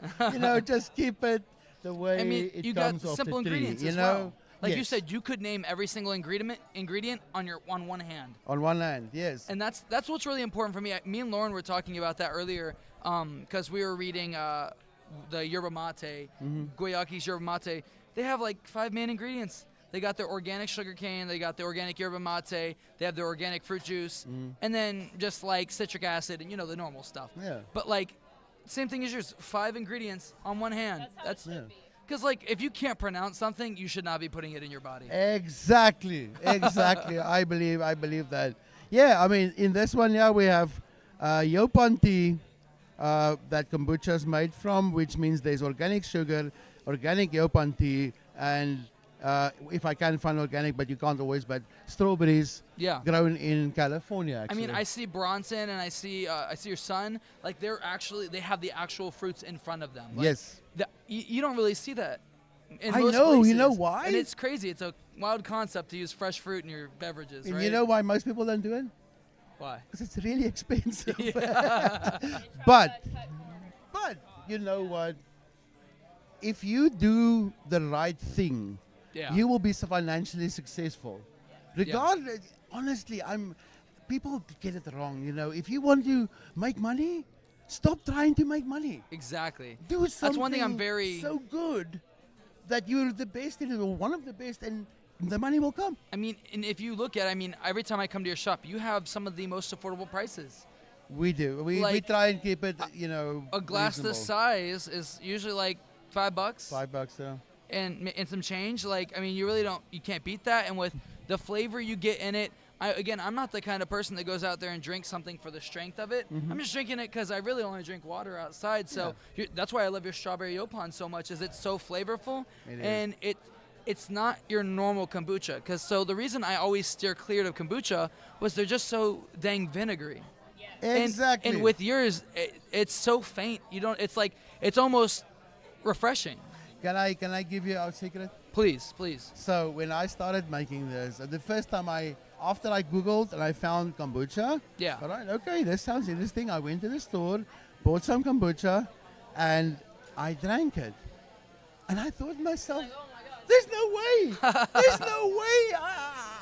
Just keep it the way I mean, it you got comes off simple the tree. ingredients You as know, well. Like you Yes. said, you could name every single ingredient on one hand. on one hand, yes. And that's what's really important for me. Me and Lauren were talking about that earlier because we were reading the yerba mate, Guayaquil's yerba mate. They have like 5 main ingredients. They got their organic sugarcane, they got the organic yerba mate, they have their organic fruit juice, and then just like citric acid and the normal stuff. Yeah. But like, same thing as yours, 5 ingredients on one hand. That's how it should be. Because like, if you can't pronounce something, you should not be putting it in your body. Exactly. I believe that. Yeah, I mean, in this one, we have Yopan tea that kombucha is made from, which means there's organic sugar, organic Yopan tea, and if I can find organic, but you can't always, but strawberries Yeah. grown in California, I actually. mean, I see Bronson and I see your son. Like they have the actual fruits in front of them. Like, Yes. You don't really see that. In I most know, you know places. why? And it's crazy. It's a wild concept to use fresh fruit in your beverages, And right? you know why most people don't do it? why? Because it's really expensive. They But- try to cut But you know what? If you do the right thing, Yeah. you will be financially successful. Regardless, honestly, people get it wrong. If you want to make money, stop trying to make money. Exactly. Do something That's one thing I'm very. so good that you're the best in it, or one of the best, and the money will come. I mean, and if you look at, every time I come to your shop, you have some of the most affordable prices. We do. We Like, try and keep it, A glass this reasonable. size is usually like $5. $5, so. and some change. Like, I mean, you can't beat that. And with the flavor you get in it, I'm not the kind of person that goes out there and drinks something for the strength of it. I'm just drinking it because I really only drink water outside. So that's why I love your strawberry Yopan so much, is it's so flavorful. It is. And it's not your normal kombucha. So the reason I always steer clear of kombucha was they're just so dang vinegary. Exactly. And with yours, it's so faint. It's almost refreshing. Can I give you our secret? Please. So when I started making this, the first time after I Googled and I found kombucha, Yeah. all right, okay, this sounds interesting. I went to the store, bought some kombucha, and I drank it. And I thought to myself, Like, oh my gosh. there's no way. There's no way.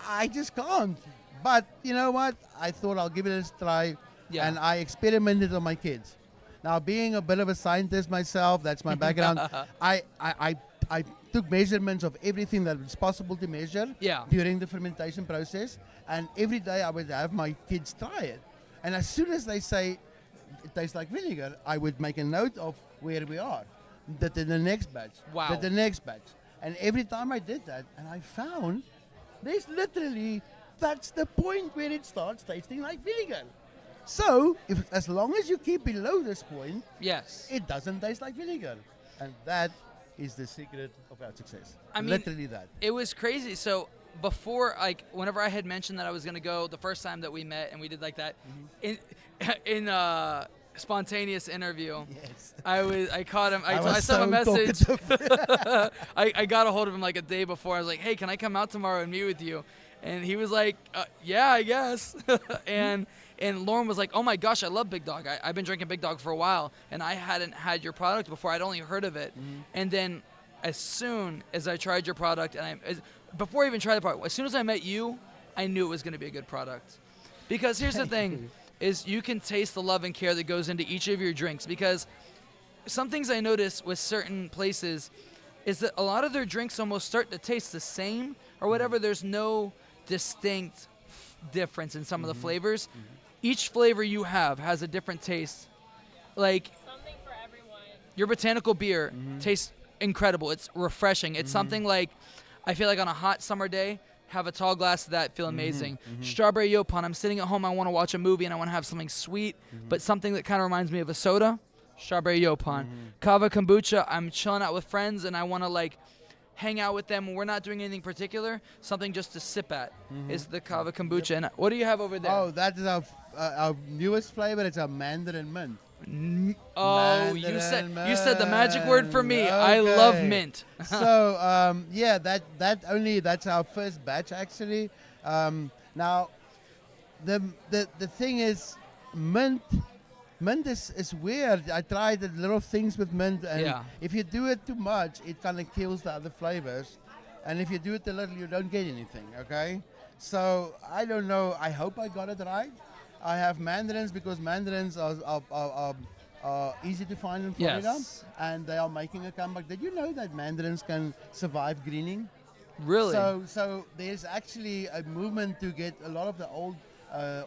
I just can't. But you know what? I thought I'll give it a try. Yeah. And I experimented on my kids. Now, being a bit of a scientist myself, that's my background, I took measurements of everything that was possible to measure during the fermentation process. And every day I would have my kids try it. And as soon as they say it tastes like vinegar, I would make a note of where we are. That in the next batch. Wow. That the next batch. And every time I did that, and I found there's literally, that's the point where it starts tasting like vinegar. So, as long as you keep below this point, Yes. it doesn't taste like vinegar. And that is the secret of our success. I mean, literally that. It was crazy. So before, like, whenever I had mentioned that I was going to go the first time that we met and we did like that, in spontaneous interview, Yes. I caught him. I was sent him a so message. talkative. I got a hold of him like a day before. I was like, hey, can I come out tomorrow and meet with you? And he was like, yeah, I guess. and Lauren was like, oh my gosh, I love Big Dog. I've been drinking Big Dog for a while, and I hadn't had your product before. I'd only heard of it. And then as soon as I tried your product, and before I even tried the product, as soon as I met you, I knew it was going to be a good product. Because here's the thing, is you can taste the love and care that goes into each of your drinks. Because some things I notice with certain places is that a lot of their drinks almost start to taste the same or whatever. There's no distinct difference in some of the flavors. Each flavor you have has a different taste. Like Something for everyone. your botanical beer tastes incredible. It's refreshing. It's something like, I feel like on a hot summer day, have a tall glass of that, feel amazing. Strawberry Yopon, I'm sitting at home, I want to watch a movie and I want to have something sweet, but something that kind of reminds me of a soda. Strawberry Yopon. Kava Kombucha, I'm chilling out with friends and I want to like hang out with them when we're not doing anything particular. Something just to sip at is the Kava Kombucha. And what do you have over there? Oh, that is our newest flavor. It's our Mandarin Mint. Oh, you said the magic word for me. Okay. I love mint. So yeah, that's our first batch actually. Now, the thing is, mint is weird. I tried the little things with mint, and if you do it too much, it kind of kills the other flavors. And if you do it a little, you don't get anything. Okay, so I don't know. I hope I got it right. I have mandarins because mandarins are easy to find in Florida, and they are making a comeback. Did you know that mandarins can survive greening? Really? So there's actually a movement to get a lot of the old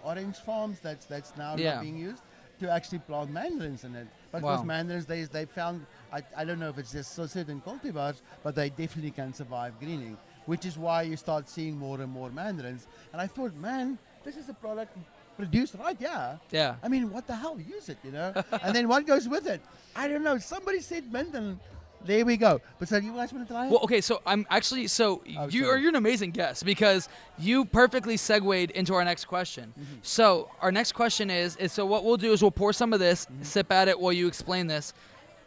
orange farms that's now not being used to actually plant mandarins in it. Because mandarins, they found, I don't know if it's just certain cultivars, but they definitely can survive greening, which is why you start seeing more and more mandarins. And I thought, man, this is a product produced right, yeah. I mean, what the hell? Use it, you know? And then what goes with it? I don't know. Somebody said mint, and there we go. But so you guys want to try it? Well, okay, so I'm actually, you're an amazing guest because you perfectly segued into our next question. So our next question is so what we'll do is we'll pour some of this, sip at it while you explain this.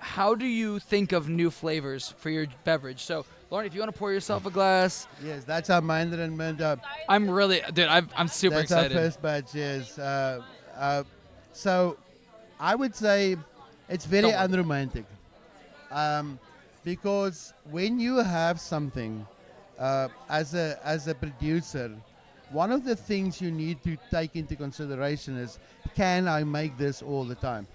How do you think of new flavors for your beverage? So, Lauren, if you want to pour yourself a glass. Yes, that's our Mandarin mint. I'm really, dude, I'm super excited. That's our first batch, yes. So I would say it's very unromantic. Because when you have something as a producer, one of the things you need to take into consideration is, can I make this all the time?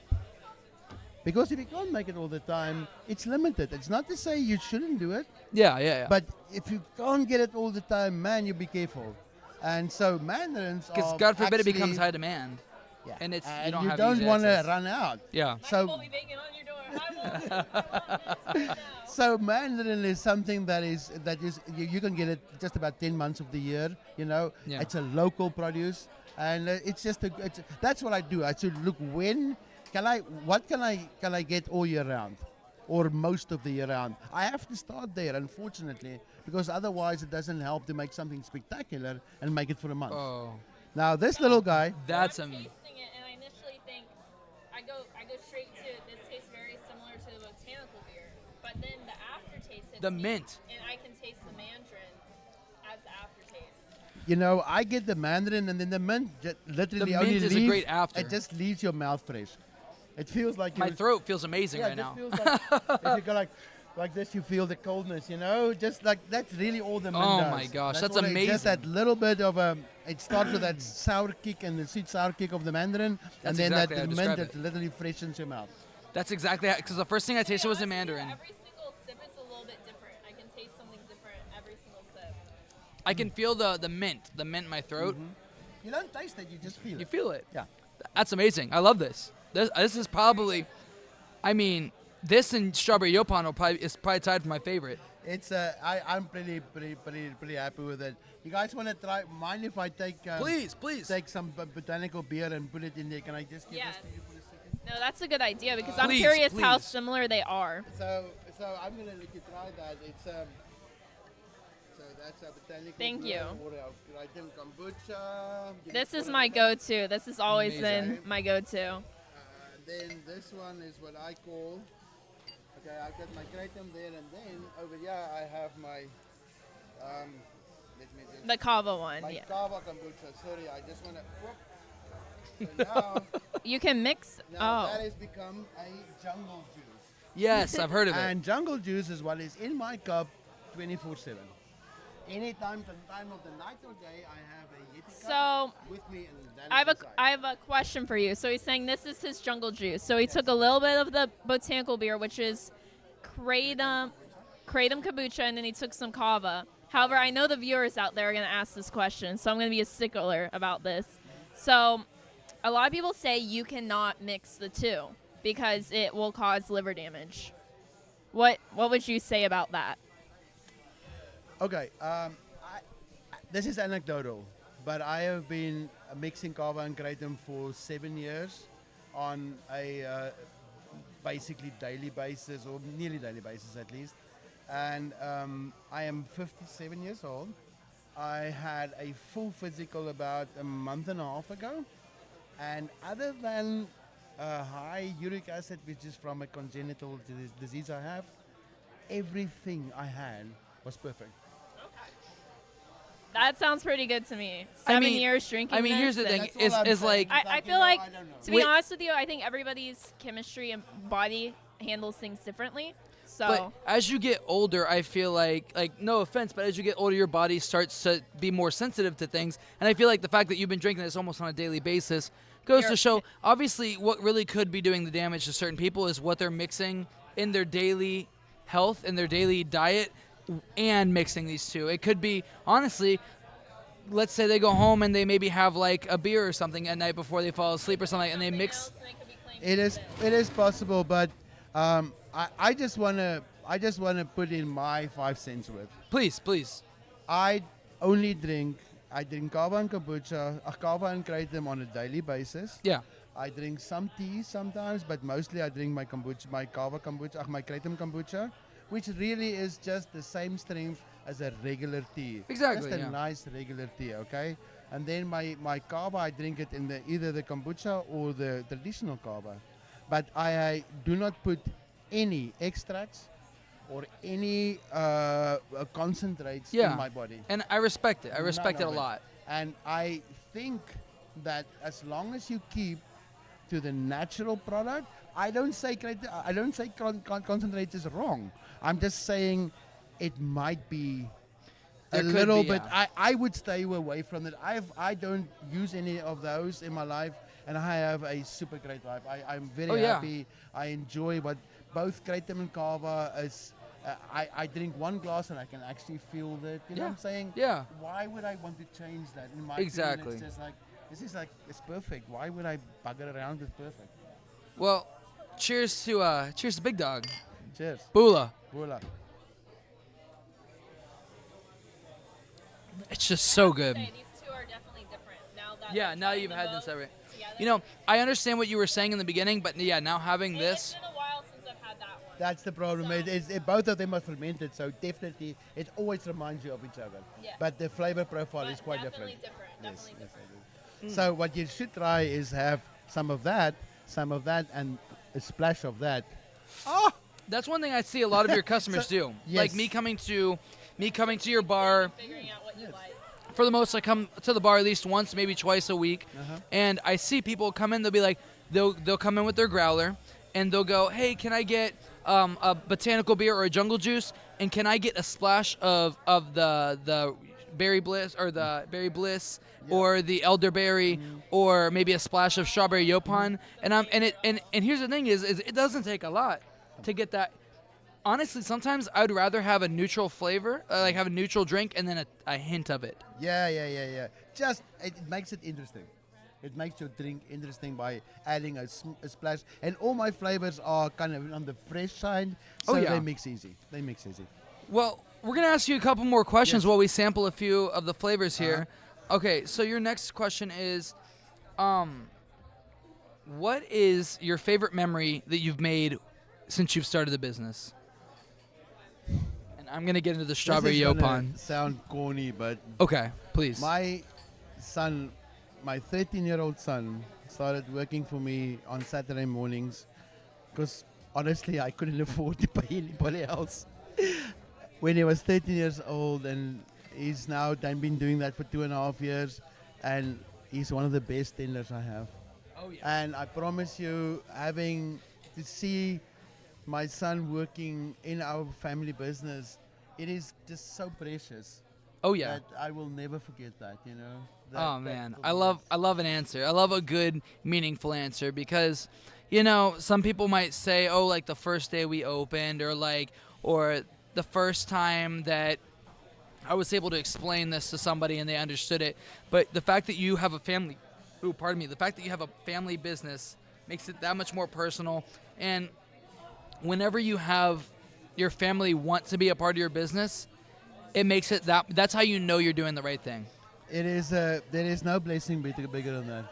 Because if you can't make it all the time, it's limited. It's not to say you shouldn't do it. Yeah. But if you can't get it all the time, man, you be careful. And so mandarins are because God forbid it actually, becomes high demand. Yeah. And it's and you you don't want to access. run out. Yeah. So Michael will be banging on your door. Hi, Will. so mandarin is something that is you can get it just about 10 months of the year. You know, it's a local produce, and it's just that's what I do. I should look what can I get all year round, or most of the year round. I have to start there, unfortunately, because otherwise it doesn't help to make something spectacular and make it for a month. Oh. Now this little guy. That's I'm tasting it, and I initially think I go straight to this tastes very similar to the botanical beer, but then the aftertaste hits the me, mint. and I can taste the mandarin as the aftertaste. You know, I get the mandarin, and then the mint literally The only mint is a leaves, great after. It just leaves your mouth fresh. It feels like My throat feels amazing right it now. just feels like if you go like this, you feel the coldness, just like that's really all the mint Oh does. my gosh, that's all it- amazing. Just that little bit of it starts with that sour kick and the sweet sour kick of the mandarin, That's and then exactly how that I mint describe that literally freshens your mouth. That's exactly because the first thing I tasted was the mandarin. Every single sip is a little bit different. I can taste something different every single sip. I can feel the mint in my throat. You don't taste it, you just feel You it. feel it. Yeah. That's amazing. I love this. This is probably, I mean, this and strawberry yopan is probably tied for my favorite. It's I'm pretty happy with it. You guys want to try? Mind if I take Please. take some botanical beer and put it in there? Can I just give Yes. this to you for a second? No, that's a good idea because I'm Please, curious how please. similar they are. So I'm gonna let you try that. It's so that's a botanical Thank brew you. or I think kombucha. You This can is put my it in. go-to. This has always Amazing. been my go-to. Then this one is what I call. Okay, I've got my kratom there, and then over here I have my. Let me just. The kava one, my yeah. kava kombucha. Sorry, I just wanna. So now, You can mix. now that Oh, has become a jungle juice. Yes, I've heard of it. And jungle juice is what is in my cup 24/7. Anytime, the time of the night or day, I have a Yeti So, cup with me, and that I have is a inside. I have a question for you. So he's saying this is his jungle juice. So he took a little bit of the botanical beer, which is kratom kombucha, and then he took some kava. However, I know the viewers out there are going to ask this question, so I'm going to be a stickler about this. So, a lot of people say you cannot mix the two because it will cause liver damage. What would you say about that? Okay, this is anecdotal, but I have been mixing kava and kratom for 7 years on a basically daily basis, or nearly daily basis at least. And I am 57 years old. I had a full physical about a month and a half ago. And other than high uric acid, which is from a congenital disease I have, everything I had was perfect. That sounds pretty good to me. I 7 mean- years drinking I mean, here's this the and- thing. That's all I'm Is saying. like I you feel know, like, I don't know. to be Wait. honest with you, I think everybody's chemistry and body handles things differently. So, But as you get older, I feel like no offense, but as you get older, your body starts to be more sensitive to things. And I feel like the fact that you've been drinking this almost on a daily basis goes to You're- show, obviously, what really could be doing the damage to certain people is what they're mixing in their daily health, in their daily diet, and mixing these two. It could be, honestly, let's say they go home and they maybe have like a beer or something at night before they fall asleep or something, and they mix. It is possible, but I just wanna put in my 5 cents worth. Please. I drink kava and kombucha, kava and kratom on a daily basis. Yeah. I drink some tea sometimes, but mostly I drink my kombucha, my kava kombucha, my kratom kombucha, which really is just the same strength as a regular tea. Exactly, Just a yeah. nice regular tea, okay? And then my kava, I drink it in either the kombucha or the traditional kava. But I do not put any extracts or any concentrates Yeah. in my body. And I respect it. I respect it None a of lot. And I think that as long as you keep to the natural product, I don't say concentrate is wrong. I'm just saying it might be There a could little be, bit. yeah. I would stay away from it. I don't use any of those in my life, and I have a super great life. I'm very Oh, yeah. happy. I enjoy what both kratom and kava is. I drink one glass and I can actually feel that. You know Yeah. what I'm saying? Yeah. Why would I want to change that? In my Exactly. opinion, it's just like it's perfect. Why would I bugger around with perfect? Well, cheers to Big Dog. Cheers. Bula. Voila. It's just so good. These two are definitely different. Yeah, now you've had them both separate. together. You know, I understand what you were saying in the beginning, but yeah, now having And this, It's been a while since I've had that one. That's the problem. So- Both of them are fermented, so definitely it always reminds you of each other. Yeah. But the flavor profile But is quite definitely different. different. Definitely different. So what you should try is have some of that, and a splash of that. that's one thing I see a lot of your customers do. Like Yes. me coming to your bar. Figuring out what you like. For the most, I come to the bar at least once, maybe twice a week, Uh-huh. and I see people come in. They'll be like, they'll come in with their growler, and they'll go, hey, can I get a botanical beer or a jungle juice, and can I get a splash of the berry bliss or the berry bliss or the elderberry or maybe a splash of strawberry yopon, and here's the thing is it doesn't take a lot to get that. Honestly, sometimes I'd rather have a neutral flavor, like have a neutral drink, and then a hint of it. Yeah. Just it makes it interesting. It makes your drink interesting by adding a splash. And all my flavors are kind of on the fresh side, so they mix easy. Well, we're going to ask you a couple more questions while we sample a few of the flavors here. Okay, so your next question is, what is your favorite memory that you've made since you've started the business? And I'm going to get into the strawberry yopon. Sound corny, but okay, please. My 13-year-old son started working for me on Saturday mornings because honestly I couldn't afford to pay anybody else when he was 13 years old, and he's now been doing that for 2.5 years, and he's one of the best tenders I have. Oh yeah. And I promise you, having to see my son working in our family business, it is just so precious. Oh yeah. That I will never forget that, you know. Oh man, I love an answer. I love a good, meaningful answer because, you know, some people might say, oh, like the first day we opened, or the first time that I was able to explain this to somebody and they understood it. But the fact that you have a family, the fact that you have a family business makes it that much more personal. And whenever you have your family want to be a part of your business, it makes it that's how you know you're doing the right thing. It is there is no blessing bigger than that.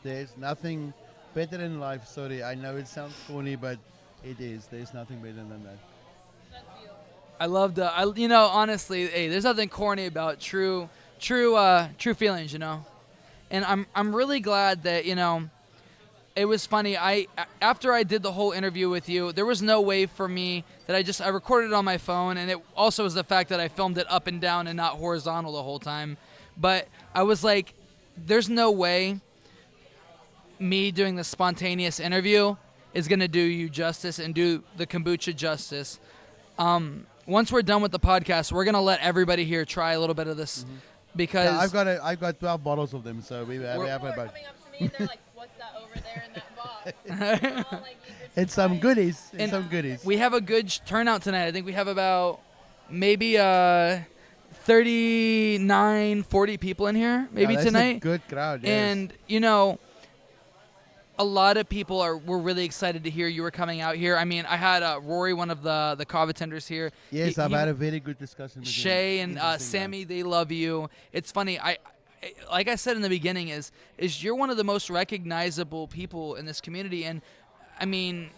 There's nothing better in life. Sorry, I know it sounds corny, but it is. There's nothing better than that. I love honestly, hey, there's nothing corny about true feelings, you know. And I'm really glad that, you know, it was funny. After I did the whole interview with you, there was no way for me that I recorded it on my phone, and it also was the fact that I filmed it up and down and not horizontal the whole time. But I was like, there's no way me doing the spontaneous interview is going to do you justice and do the kombucha justice. Once we're done with the podcast, we're going to let everybody here try a little bit of this because I've got 12 bottles of them, so we have about. Coming up to me and they're like, "What's that over there in that box?" It's some goodies. We have a good turnout tonight. I think we have about maybe 39, 40 people in here maybe that's tonight. A good crowd, yes. And, you know, a lot of people were really excited to hear you were coming out here. I mean, I had Rory, one of the kava tenders here. Yes, I've had a very good discussion with Shay and Sammy, they love you. It's funny. Like I said in the beginning, is you're one of the most recognizable people in this community. And, I mean,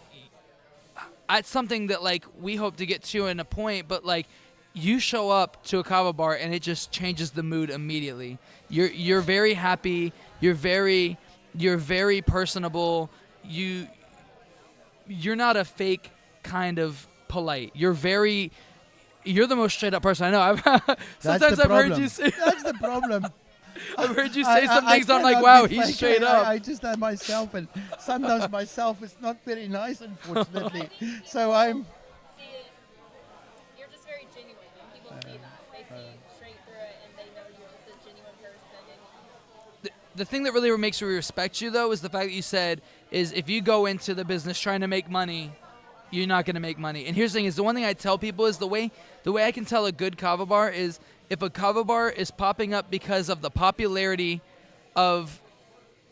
it's something that, like, we hope to get to in a point, but, like, you show up to a kava bar and it just changes the mood immediately. You're very happy. You're very personable. You're not a fake kind of polite. You're the most straight up person I know. Sometimes I've heard you say that's the problem. I've heard you say some things. I'm like, wow, he's straight up. I just am myself, and sometimes myself is not very nice, unfortunately. So I'm. You're just very genuine, and people see that. They see straight through it, and they know you're just a genuine person. The thing that really makes me respect you, though, is the fact that you said is if you go into the business trying to make money, you're not going to make money. And here's the thing: is the one thing I tell people is the way I can tell a good kava bar is if a kava bar is popping up because of the popularity of,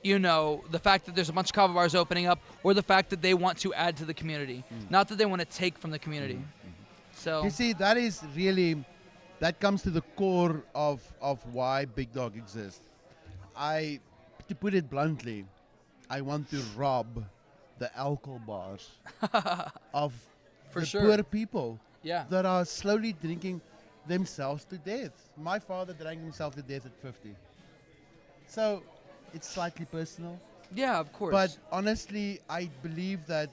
you know, the fact that there's a bunch of kava bars opening up, or the fact that they want to add to the community, not that they want to take from the community. So you see, that comes to the core of why Big Dog exists. To put it bluntly, I want to rob the alcohol bars of poor people that are slowly drinking themselves to death. My father drank himself to death at 50. So it's slightly personal. Yeah, of course. But honestly, I believe that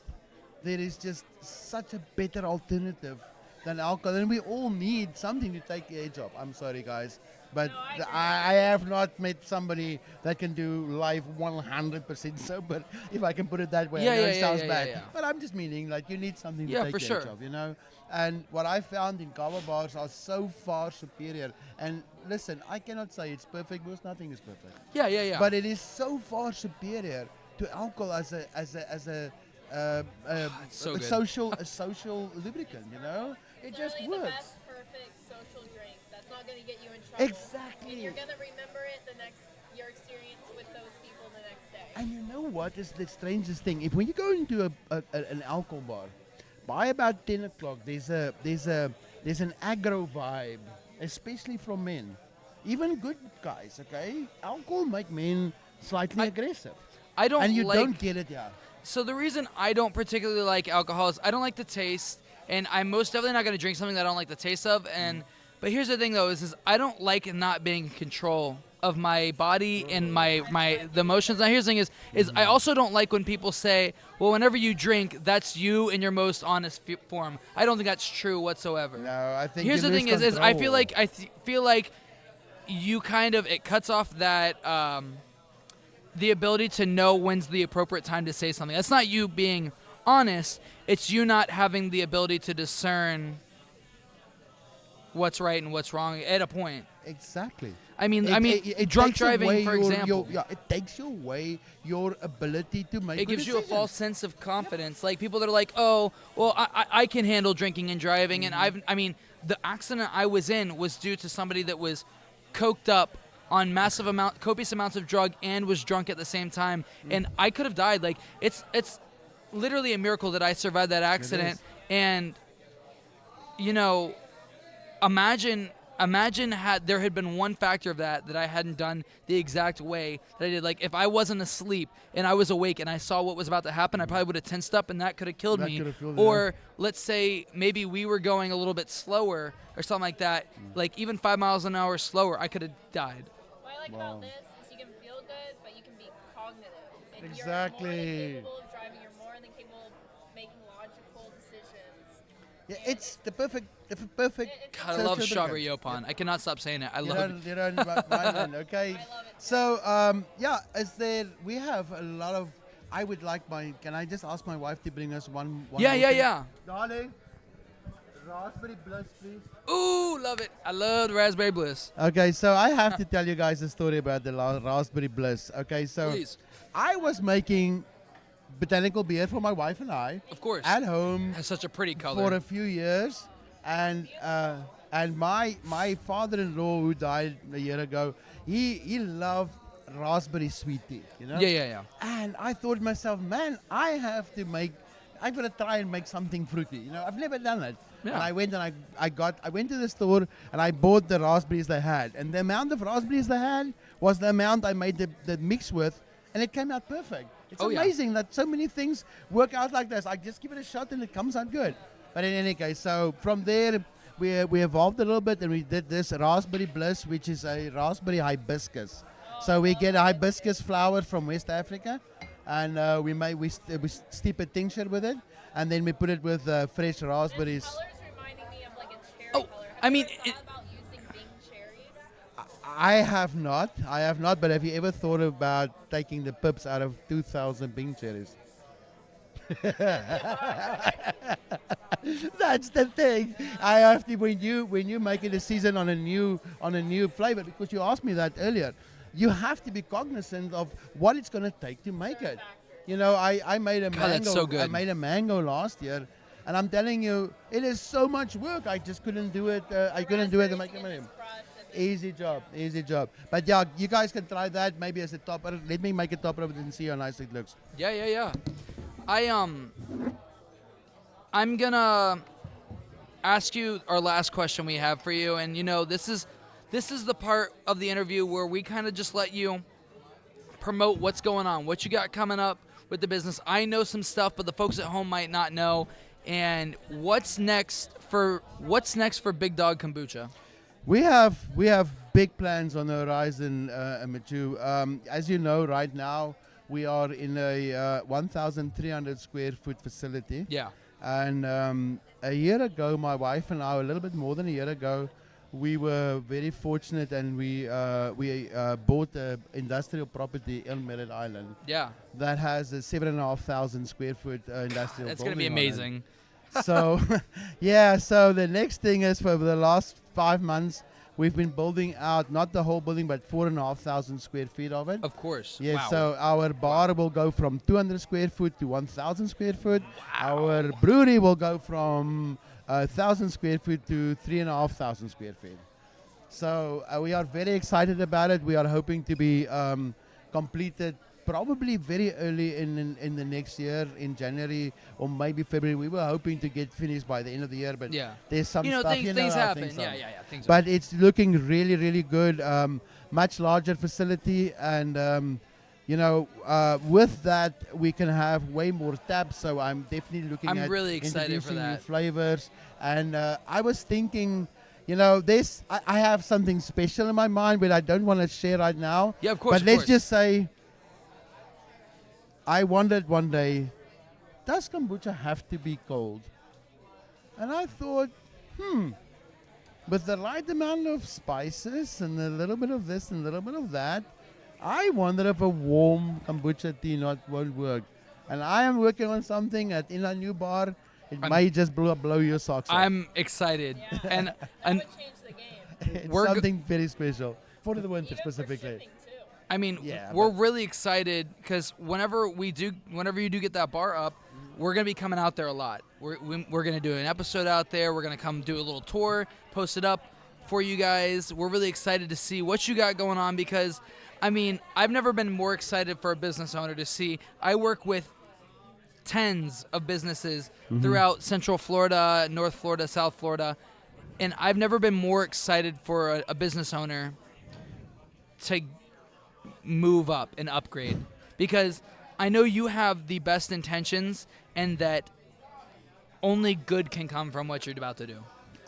there is just such a better alternative than alcohol, and we all need something to take the edge off. I'm sorry, guys, but No, I agree. I have not met somebody that can do life 100% sober, if I can put it that way. Yeah, I know yeah, it yeah, sounds yeah, bad, yeah. but I'm just meaning like you need something to Yeah, take for the sure. edge off, you know. And what I found in kava bars are so far superior. And listen, I cannot say it's perfect because nothing is perfect. Yeah, yeah, yeah. But it is so far superior to alcohol as a It's so good. social lubricant. You know, it just Literally the works. best perfect social drink. That's not going to get you in trouble. Exactly. And you're going to remember it your experience with those people the next day. And you know what is the strangest thing? If when you go into an alcohol bar, by about 10 o'clock, there's an aggro vibe, especially from men, even good guys. Okay, alcohol make men slightly aggressive, I don't and you like. don't get it, yeah. So the reason I don't particularly like alcohol is I don't like the taste, and I'm most definitely not going to drink something that I don't like the taste of. And but here's the thing though, is I don't like not being in control of my body and the emotions. Now here's the thing is I also don't like when people say, well, whenever you drink, that's you in your most honest form. I don't think that's true whatsoever. No, I think Here's you the thing lose is I control. feel like feel like you kind of it cuts off that the ability to know when's the appropriate time to say something. That's not you being honest. It's you not having the ability to discern what's right and what's wrong at a point. Exactly. I mean, It drunk takes driving, away for example. it takes away your ability to make. It good gives you a decisions. false sense of confidence. Like people that are like, oh, well, I can handle drinking and driving, and I mean, the accident I was in was due to somebody that was coked up on copious amounts of drug and was drunk at the same time, and I could have died. Like it's literally a miracle that I survived that accident. And you know, imagine had there had been one factor of that I hadn't done the exact way that I did. Like if I wasn't asleep and I was awake and I saw what was about to happen, I probably would have tensed up and that could have killed That me. could have killed you, Or let's say maybe we were going a little bit slower or something like that. Like even 5 miles an hour slower, I could have died. What I like about this is you can feel good, but you can be cognitive. And Exactly. You're more than capable of driving. You're more than capable of making logical decisions. Yeah, it's the perfect. God, I love social strawberry lubricant. yopon. I cannot stop saying it. I You love it. don't mind, okay? I love it. So, we have a lot of. I would like can I just ask my wife to bring us one Yeah, more yeah, thing? yeah. Darling, raspberry bliss, please. Ooh, love it. I love the raspberry bliss. Okay, so I have to tell you guys a story about the raspberry bliss. Okay, so Please. I was making botanical beer for my wife and I Of course. at home Has such a pretty color. for a few years, and my father-in-law who died a year ago, he loved raspberry sweet tea, you know. Yeah, yeah, yeah. And I thought to myself, man, I'm gonna try and make something fruity. You know, I've never done it. Yeah. And I went and I went to the store and I bought the raspberries they had, and the amount of raspberries they had was the amount I made the mix with, and it came out perfect. It's Oh, yeah. amazing that so many things work out like this. I just give it a shot and it comes out good. But in any case, so from there we evolved a little bit and we did this raspberry bliss, which is a raspberry hibiscus. So we get a hibiscus flower from West Africa, and we steep a tincture with it, and then we put it with fresh raspberries. This color's reminding me of like a cherry Oh, color. Have I you mean, ever thought about using Bing cherries? I have not. But have you ever thought about taking the pips out of 2,000 Bing cherries? That's the thing. I have to when you make a decision on a new flavor, because you asked me that earlier. You have to be cognizant of what it's going to take to make it. You know, I made a God, mango. that's so good. I made a mango last year, and I'm telling you, it is so much work. I just couldn't do it. I couldn't do it to make it. Easy job. But yeah, you guys can try that maybe as a topper. Let me make a topper of it and see how nice it looks. Yeah, yeah, yeah. I'm gonna ask you our last question we have for you, and you know this is the part of the interview where we kind of just let you promote what's going on, what you got coming up with the business. I know some stuff, but the folks at home might not know. And what's next for Big Dog Kombucha? We have big plans on the horizon, Machu. As you know, right now we are in a 1,300 square foot facility. Yeah. And a year ago, my wife and I, a little bit more than a year ago, we were very fortunate, and we bought an industrial property in Merritt Island Yeah. that has a 7,500 square foot industrial. That's going to be building on it. amazing. So, yeah. So the next thing is, for the last 5 months, we've been building out not the whole building, but 4,500 square feet of it. Of course. Yes, Wow. so our bar will go from 200 square foot to 1,000 square foot. Our brewery will go from 1,000 square feet to 3,500 square feet. So we are very excited about it. We are hoping to be completed probably very early in the next year, in January or maybe February. We were hoping to get finished by the end of the year, but Yeah. there's some stuff, things how happen. things Yeah, are. yeah, yeah. Things But it's looking really, really good. Much larger facility, and with that we can have way more taps. So I'm definitely looking I'm at really excited for introducing new that. flavors. And I was thinking, I have something special in my mind, but I don't want to share right now. Yeah, of course. But of let's course. just say, I wondered one day, does kombucha have to be cold? And I thought, with the right amount of spices and a little bit of this and a little bit of that, I wonder if a warm kombucha tea won't work. And I am working on something in our new bar. It may just blow your socks off. I'm excited. Yeah. And That would change the game. It's we're go- something very special for the winter Even for specifically. shipping, too. I mean, Yeah, we're but- really excited because whenever you do get that bar up, we're gonna be coming out there a lot. We're gonna do an episode out there. We're gonna come do a little tour, post it up for you guys. We're really excited to see what you got going on because, I mean, I've never been more excited for a business owner to see. I work with tens of businesses throughout Central Florida, North Florida, South Florida, and I've never been more excited for a business owner to move up and upgrade because I know you have the best intentions and that only good can come from what you're about to do.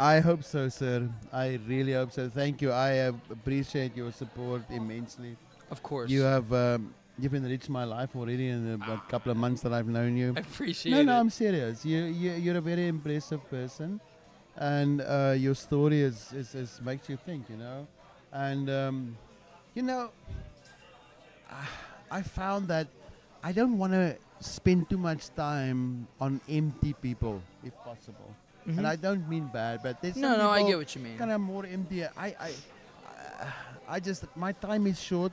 I hope so, sir. I really hope so. Thank you. I appreciate your support immensely. Of course. You have you've enriched my life already in a couple of months that I've known you. I appreciate No, it. I'm serious. You're a very impressive person, and your story is makes you think, and I found that I don't want to spend too much time on empty people, if possible. Mhm. And I don't mean bad, but there's No, some no, I people get what you mean. kind of more empty. I just, my time is short.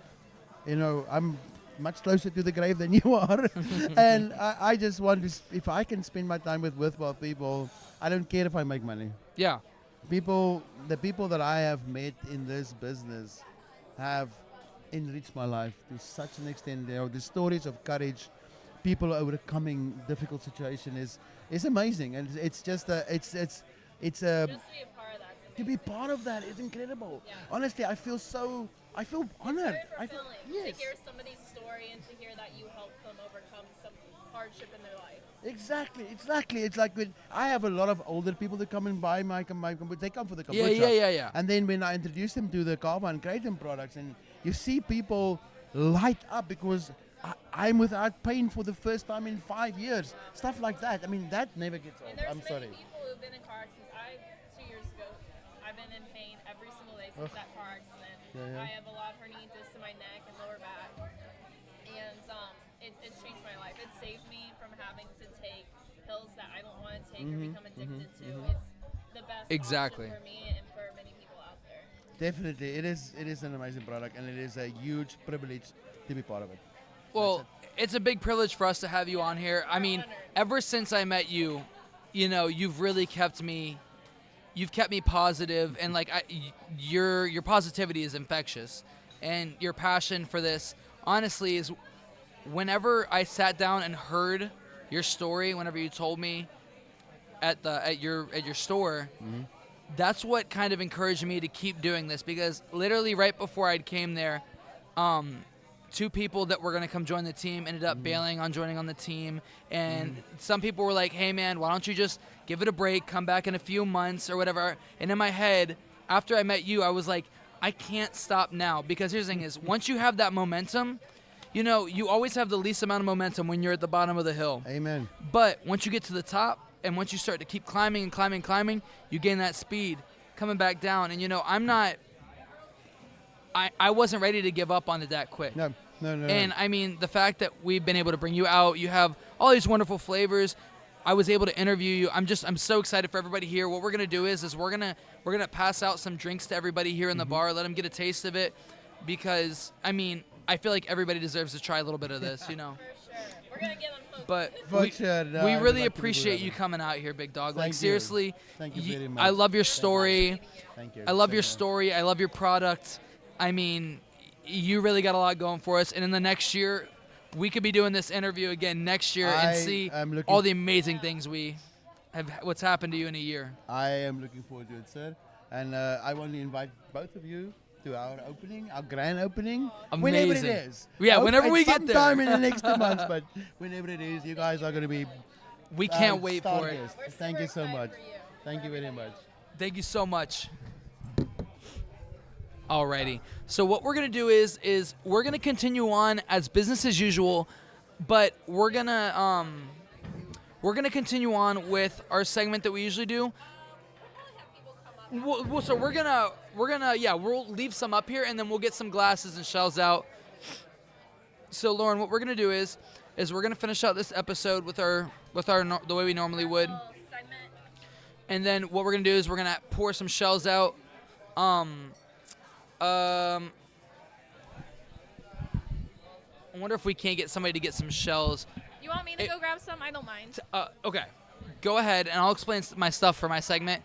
I'm much closer to the grave than you are, and I just want to. If I can spend my time with worthwhile people, I don't care if I make money. Yeah. The people that I have met in this business have enriched my life to such an extent. The stories of courage, people overcoming difficult situation is amazing, and it's just it's a Just to be a part of that. to be part of that is incredible. Yeah. Honestly, I feel honored. It's very I feel, fulfilling yes. to hear somebody's story and to hear that you helped them overcome some hardship in their life. Exactly. It's like when I have a lot of older people that come and buy my kombucha. They come for the kombucha. Yeah. And then when I introduce them to the kava and kratom products, and you see people light up because I'm without pain for the first time in 5 years. Stuff like that. I mean, that never gets old. And there's I'm sorry. many people who've been in car accidents. 2 years ago, I've been in pain every single day since that car accident. Yeah. I have a lot of herniatus to my neck and lower back. And it's changed my life. It saved me from having to take pills that I don't want to take or become addicted to. It's the best Exactly. option for me and for many people out there. Definitely, it is an amazing product, and it is a huge privilege to be part of it. Well, it's a big privilege for us to have you on here. I mean, ever since I met you, you've really kept me positive, and like your positivity is infectious, and your passion for this honestly is whenever I sat down and heard your story, whenever you told me at your store, that's what kind of encouraged me to keep doing this, because literally right before I came there, 2 people that were going to come join the team ended up bailing on joining on the team, and some people were like, hey man, why don't you just give it a break, come back in a few months or whatever. And in my head, after I met you, I was like, I can't stop now, because here's the thing is, once you have that momentum, you always have the least amount of momentum when you're at the bottom of the hill. Amen. But once you get to the top, and once you start to keep climbing and climbing and climbing, you gain that speed coming back down. And, I wasn't ready to give up on it that quick. No. And, I mean, the fact that we've been able to bring you out, you have all these wonderful flavors. I was able to interview you. I'm so excited for everybody here. What we're going to do is we're going to pass out some drinks to everybody here in the bar, let them get a taste of it, because, I mean, I feel like everybody deserves to try a little bit of this, For sure. We're going to get them hooked. But we really appreciate you coming out here, big dog. Like, seriously, Thank you very much. I love your story. Thank you. I love your story. I love your product. I mean, you really got a lot going for us. And in the next year, we could be doing this interview again next year and see all the amazing things what's happened to you in a year. I am looking forward to it, sir. And I want to invite both of you to our grand opening. Amazing. Whenever it is. Yeah, whenever we get there. Sometime in the next 2 months, but whenever it is, you guys are going to be. We can't wait for it. Thank you so much. Thank you very much. Thank you so much. Alrighty. So what we're gonna do is we're gonna continue on as business as usual, but we're gonna continue on with our segment that we usually do. So we'll leave some up here and then we'll get some glasses and shells out. So Lauren, what we're gonna do is we're gonna finish out this episode with our the way we normally would, and then what we're gonna do is we're gonna pour some shells out. I wonder if we can't get somebody to get some shells. You want me to go grab some? I don't mind. Okay. Go ahead, and I'll explain my stuff for my segment.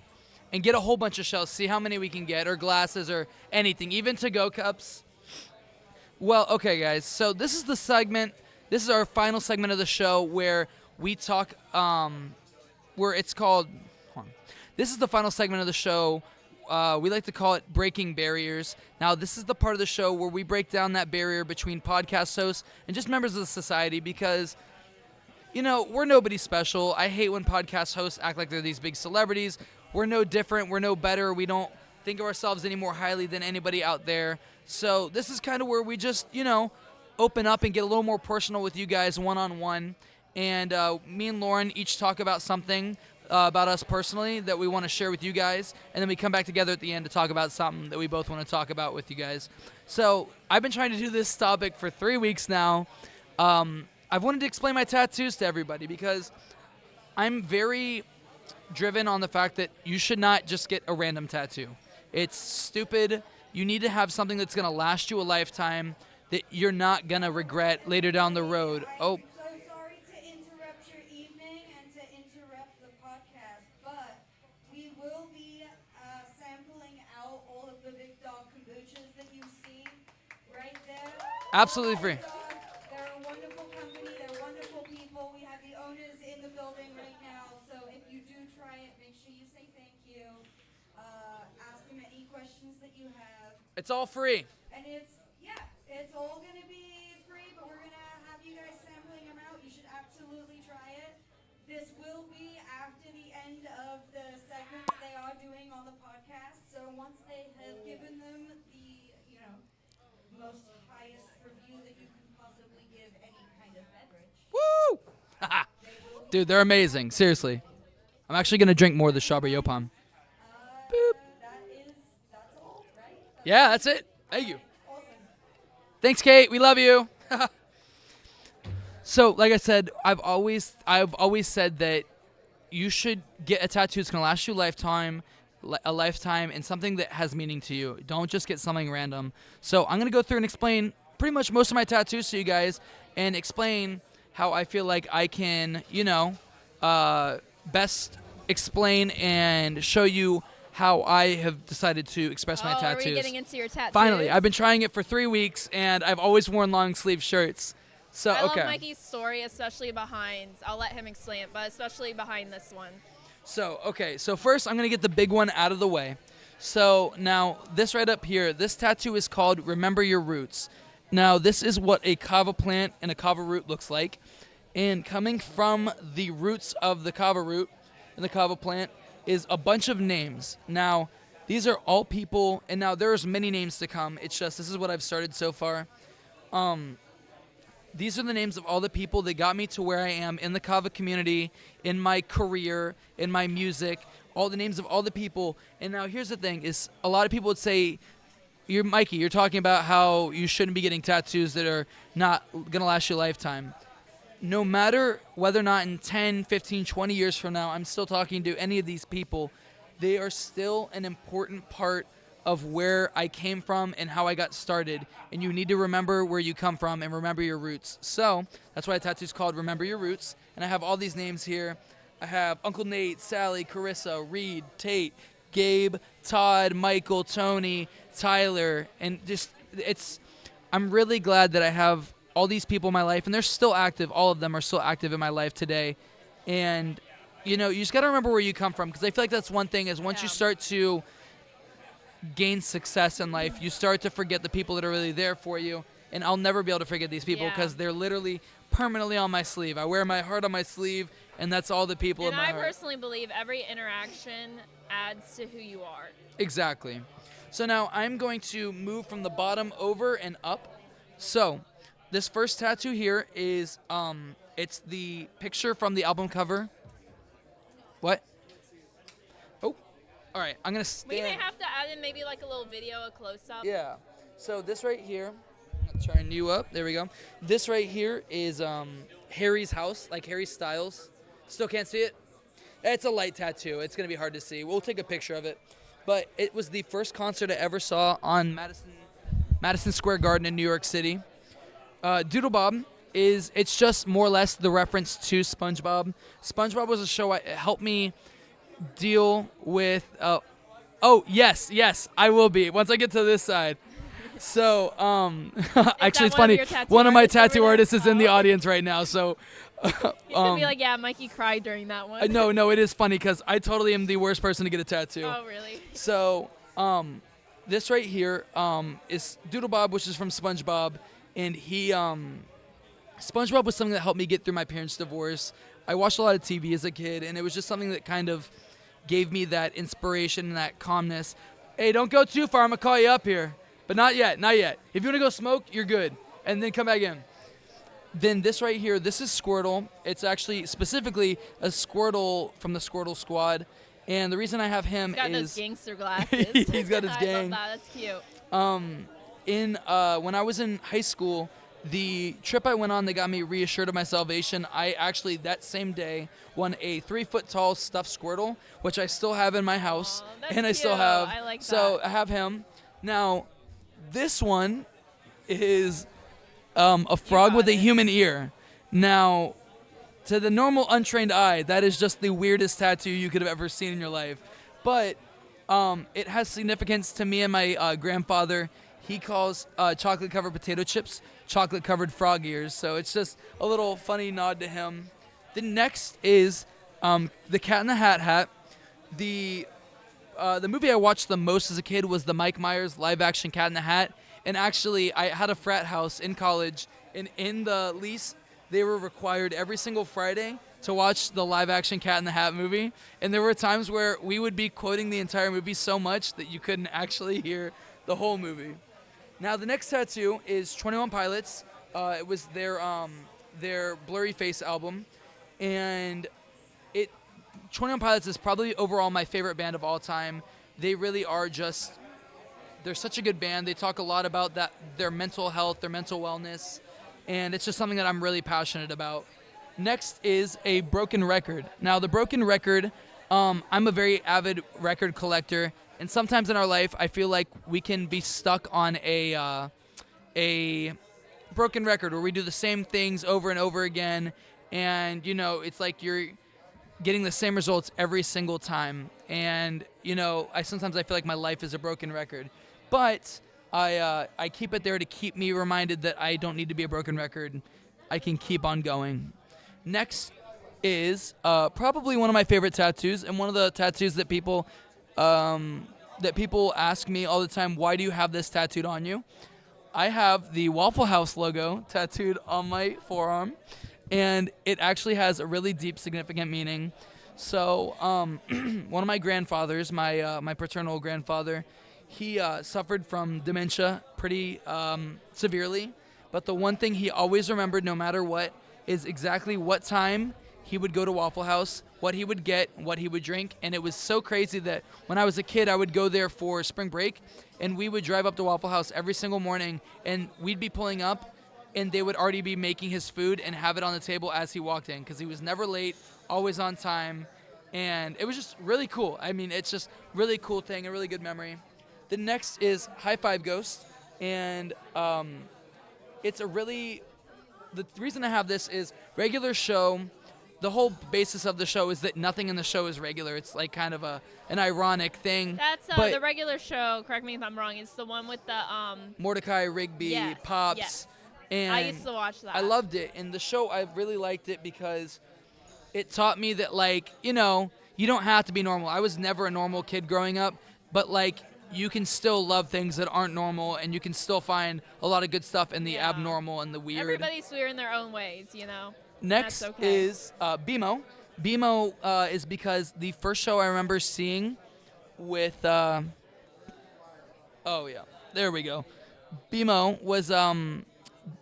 And get a whole bunch of shells. See how many we can get, or glasses, or anything. Even to-go cups. Well, okay, guys. So this is the segment. This is our final segment of the show where we talk, where it's called, this is the final segment of the show. We like to call it Breaking Barriers. Now, this is the part of the show where we break down that barrier between podcast hosts and just members of the society because, we're nobody special. I hate when podcast hosts act like they're these big celebrities. We're no different. We're no better. We don't think of ourselves any more highly than anybody out there. So this is kind of where we just, open up and get a little more personal with you guys one-on-one. And me and Lauren each talk about something about us personally that we want to share with you guys, and then we come back together at the end to talk about something that we both want to talk about with you guys. So I've been trying to do this topic for 3 weeks now. I've wanted to explain my tattoos to everybody because I'm very driven on the fact that you should not just get a random tattoo. It's stupid. You need to have something that's going to last you a lifetime that you're not going to regret later down the road. Oh. Absolutely free. They're a wonderful company. They're wonderful people. We have the owners in the building right now. So if you do try it, make sure you say thank you. Ask them any questions that you have. It's all free. And it's all going to be free, but we're going to have you guys sampling them out. You should absolutely try it. This will be after the end of the segment that they are doing on the podcast. So once they have given them the, most highest review that you can possibly give any kind of beverage. Woo! Dude, they're amazing. Seriously. I'm actually going to drink more of the strawberry Yopon. Boop. That's all, right? Yeah, that's it. Thank you. Awesome. Thanks, Kate. We love you. So, like I said, I've always said that you should get a tattoo that's going to last you a lifetime, and something that has meaning to you. Don't just get something random. So I'm going to go through and explain pretty much most of my tattoos to you guys and explain how I feel like I can, best explain and show you how I have decided to express my tattoos. Are we getting into your tattoos? Finally, I've been trying it for 3 weeks, and I've always worn long sleeve shirts. So, I love Mikey's story, especially behind. I'll let him explain it, but especially behind this one. So first I'm going to get the big one out of the way. So now this right up here, this tattoo is called Remember Your Roots. Now this is what a kava plant and a kava root looks like. And coming from the roots of the kava root and the kava plant is a bunch of names. Now these are all people, and now there's many names to come. It's just, this is what I've started so far. these are the names of all the people that got me to where I am in the kava community, in my career, in my music, all the names of all the people. And now here's the thing, is a lot of people would say, Mikey, you're talking about how you shouldn't be getting tattoos that are not going to last you a lifetime. No matter whether or not in 10, 15, 20 years from now, I'm still talking to any of these people, they are still an important part of where I came from and how I got started. And you need to remember where you come from and remember your roots. So that's why the tattoo's called Remember Your Roots. And I have all these names here. I have Uncle Nate, Sally, Carissa, Reed, Tate, Gabe, Todd, Michael, Tony, Tyler. And just, I'm really glad that I have all these people in my life. And they're still active. All of them are still active in my life today. And, you know, you just got to remember where you come from. Because I feel like that's one thing, is once you start to gain success in life, you start to forget the people that are really there for you. And I'll never be able to forget these people because they're literally permanently on my sleeve. I wear my heart on my sleeve, and that's all the people in my heart. And I personally believe every interaction adds to who you are. Exactly. So now I'm going to move from the bottom over and up. So this first tattoo here is it's the picture from the album cover. What? All right, I'm going to stand. We may have to add in maybe like a little video, a close-up. Yeah. So this right here, I'm going to turn you up. There we go. This right here is Harry's house, like Harry Styles. Still can't see it? It's a light tattoo. It's going to be hard to see. We'll take a picture of it. But it was the first concert I ever saw on Madison Square Garden in New York City. Doodle Bob it's just more or less the reference to SpongeBob. SpongeBob was a show that helped me deal with yes, I will be once I get to this side. So actually it's funny, one of my tattoo artists is in the audience right now, so he's gonna be like, yeah, Mikey cried during that one. No, it is funny because I totally am the worst person to get a tattoo. Oh really? So this right here is Doodle Bob, which is from SpongeBob, and he SpongeBob was something that helped me get through my parents' divorce. I watched a lot of TV as a kid, and it was just something that kind of gave me that inspiration and that calmness. Hey, don't go too far. I'm going to call you up here. But not yet. If you want to go smoke, you're good. And then come back in. Then this right here, this is Squirtle. It's actually specifically a Squirtle from the Squirtle Squad. And the reason I have him He's got is... those gangster glasses. He's got his gang. I love that. That's cute. When I was in high school, the trip I went on that got me reassured of my salvation, I actually, that same day, won a 3-foot-tall stuffed Squirtle, which I still have in my house. That's and I still cute. have. I like so that. I have him. Now, this one is a frog with a human ear. Now, to the normal untrained eye, that is just the weirdest tattoo you could have ever seen in your life. But it has significance to me and my grandfather. He calls chocolate-covered potato chips chocolate-covered frog ears, so it's just a little funny nod to him. The next is the Cat in the Hat. The movie I watched the most as a kid was the Mike Myers live-action Cat in the Hat, and actually I had a frat house in college, and in the lease they were required every single Friday to watch the live-action Cat in the Hat movie, and there were times where we would be quoting the entire movie so much that you couldn't actually hear the whole movie. Now, the next tattoo is 21 Pilots. It was their Blurry Face album. And 21 Pilots is probably overall my favorite band of all time. They really are they're such a good band. They talk a lot about their mental health, their mental wellness. And it's just something that I'm really passionate about. Next is a broken record. Now, the broken record, I'm a very avid record collector. And sometimes in our life, I feel like we can be stuck on a broken record where we do the same things over and over again. And, it's like you're getting the same results every single time. And, sometimes I feel like my life is a broken record. But I keep it there to keep me reminded that I don't need to be a broken record. I can keep on going. Next is probably one of my favorite tattoos, and one of the tattoos that people ask me all the time, why do you have this tattooed on you? I have the Waffle House logo tattooed on my forearm, and it actually has a really deep, significant meaning. So one of my grandfathers, my paternal grandfather, he suffered from dementia pretty severely but the one thing he always remembered no matter what is exactly what time he would go to Waffle House, what he would get, what he would drink. And it was so crazy that when I was a kid, I would go there for spring break, and we would drive up to Waffle House every single morning, and we'd be pulling up, and they would already be making his food and have it on the table as he walked in, because he was never late, always on time, and it was just really cool. I mean, it's just really cool thing, a really good memory. The next is High Five Ghost, and it's a really, the reason I have this is regular show. The whole basis of the show is that nothing in the show is regular. It's like kind of an ironic thing. That's but the regular show. Correct me if I'm wrong. It's the one with the Mordecai, Rigby, yes, Pops. Yes. And I used to watch that. I loved it. And the show, I really liked it because it taught me that, like, you know, you don't have to be normal. I was never a normal kid growing up, but like you can still love things that aren't normal, and you can still find a lot of good stuff in the abnormal and the weird. Everybody's weird in their own ways, you know. Next is BMO. BMO is because the first show I remember seeing with, oh yeah, there we go. BMO was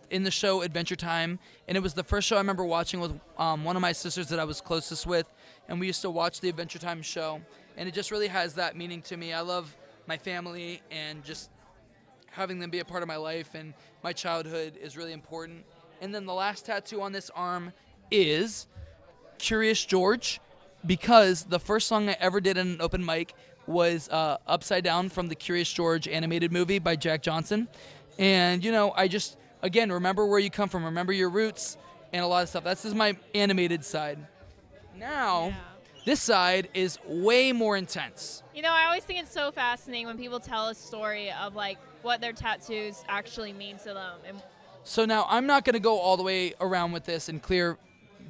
in the show Adventure Time, and it was the first show I remember watching with one of my sisters that I was closest with, and we used to watch the Adventure Time show, and it just really has that meaning to me. I love my family, and just having them be a part of my life and my childhood is really important. And then the last tattoo on this arm is Curious George, because the first song I ever did in an open mic was Upside Down from the Curious George animated movie by Jack Johnson. And, you know, I just, again, remember where you come from, remember your roots, and a lot of stuff. That's just my animated side. Now, this side is way more intense. You know, I always think it's so fascinating when people tell a story of, like, what their tattoos actually mean to them. And so now I'm not going to go all the way around with this and clear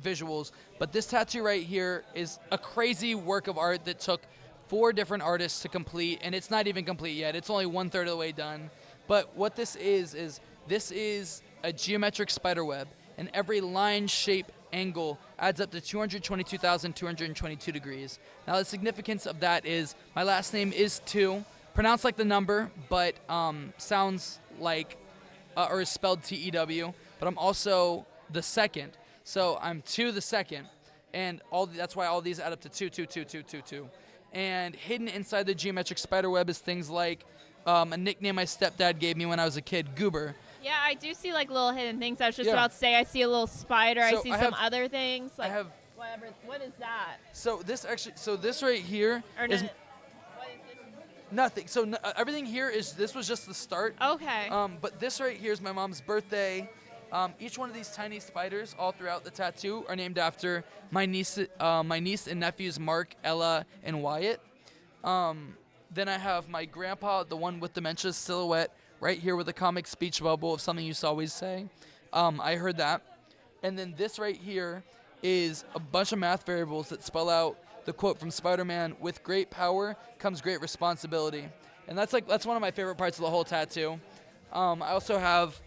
visuals, but this tattoo right here is a crazy work of art that took 4 different artists to complete, and it's not even complete yet. It's only 1/3 of the way done. But what this is this is a geometric spider web, and every line, shape, angle adds up to 222,222 degrees. Now the significance of that is my last name is 2, pronounced like the number, but sounds like or is spelled T-E-W, but I'm also the second. So I'm 2 the second, and that's why all these add up to 2, 2, 2, 2, 2, 2. And hidden inside the geometric spider web is things like a nickname my stepdad gave me when I was a kid, Goober. yeah, I do see, like, little hidden things. I was just about to say, I see a little spider. So I see some other things. Like, whatever. What is that? So this right here Or is what is this? nothing. So everything here this was just the start. Okay. But this right here is my mom's birthday. Each one of these tiny spiders all throughout the tattoo are named after my niece and nephews Mark, Ella, and Wyatt. Then I have my grandpa, the one with dementia silhouette, right here with a comic speech bubble of something you used to always say. I heard that. And then this right here is a bunch of math variables that spell out the quote from Spider-Man: "With great power comes great responsibility." And that's one of my favorite parts of the whole tattoo. I also have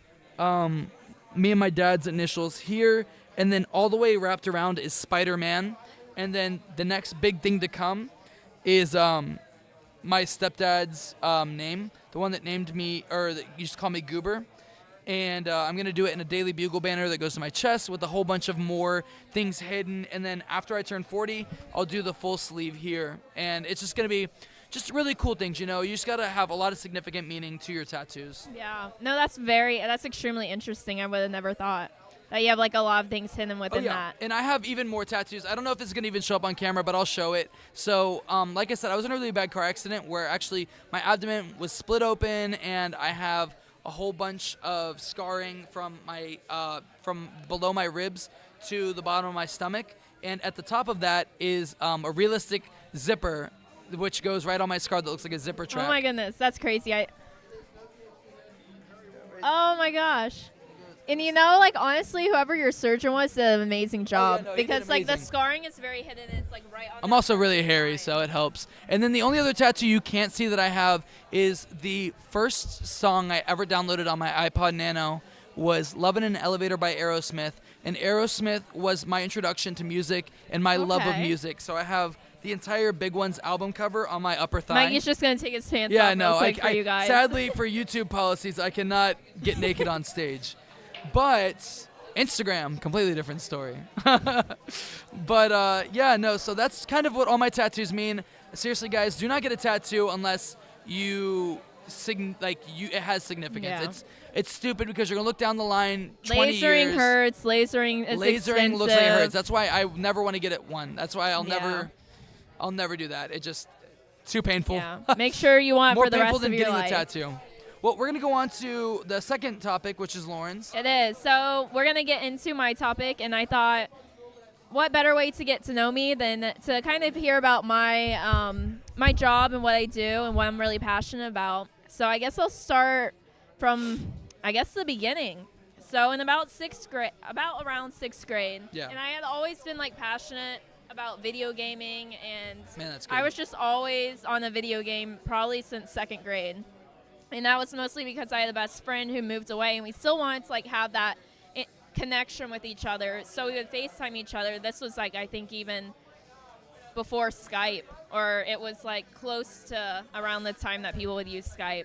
me and my dad's initials here, and then all the way wrapped around is Spider-Man. And then the next big thing to come is my stepdad's name, the one that named me, or that used to call me Goober. And I'm going to do it in a Daily Bugle banner that goes to my chest with a whole bunch of more things hidden. And then after I turn 40, I'll do the full sleeve here. And it's just going to be just really cool things, you know. You just got to have a lot of significant meaning to your tattoos. Yeah. No, that's extremely interesting. I would have never thought that you have, like, a lot of things hidden within that. And I have even more tattoos. I don't know if it's going to even show up on camera, but I'll show it. So, like I said, I was in a really bad car accident where actually my abdomen was split open, and I have a whole bunch of scarring from from below my ribs to the bottom of my stomach. And at the top of that is a realistic zipper, which goes right on my scar that looks like a zipper track. Oh my goodness, that's crazy. Oh my gosh. And you know, like, honestly, whoever your surgeon was did an amazing job. no, he did because, like, the amazing. scarring is very hidden, and it's, like, right on I'm that also part really of the hairy, line. so it helps. And then the only other tattoo you can't see that I have is the first song I ever downloaded on my iPod Nano was Lovin' in an Elevator by Aerosmith. And Aerosmith was my introduction to music and my love of Okay. music. So I have the entire Big One's album cover on my upper thigh. Mikey's just going to take his pants Yeah, off no, real quick for you guys. sadly for YouTube policies, I cannot get naked on stage. But Instagram, completely different story. But yeah, no. So that's kind of what all my tattoos mean. Seriously, guys, do not get a tattoo unless it has significance. Yeah. It's stupid because you're gonna look down the line 20 Lasering years. hurts. Lasering is Lasering expensive. looks like it hurts. That's why I never want to get it one. That's why I'll Yeah. never do that. It just too painful. Yeah. Make sure you want More for the painful rest than of your getting life. the tattoo. Well, we're gonna go on to the second topic, which is Lauren's. It is. So we're gonna get into my topic, and I thought, what better way to get to know me than to kind of hear about my my job and what I do and what I'm really passionate about. So I guess I'll start from the beginning. So in about around sixth grade, Yeah. and I had always been like passionate about video gaming, and Man, that's good. I was just always on a video game probably since second grade. And that was mostly because I had a best friend who moved away, and we still wanted to like have that connection with each other. So we would FaceTime each other. This was like I think even before Skype, or it was like close to around the time that people would use Skype.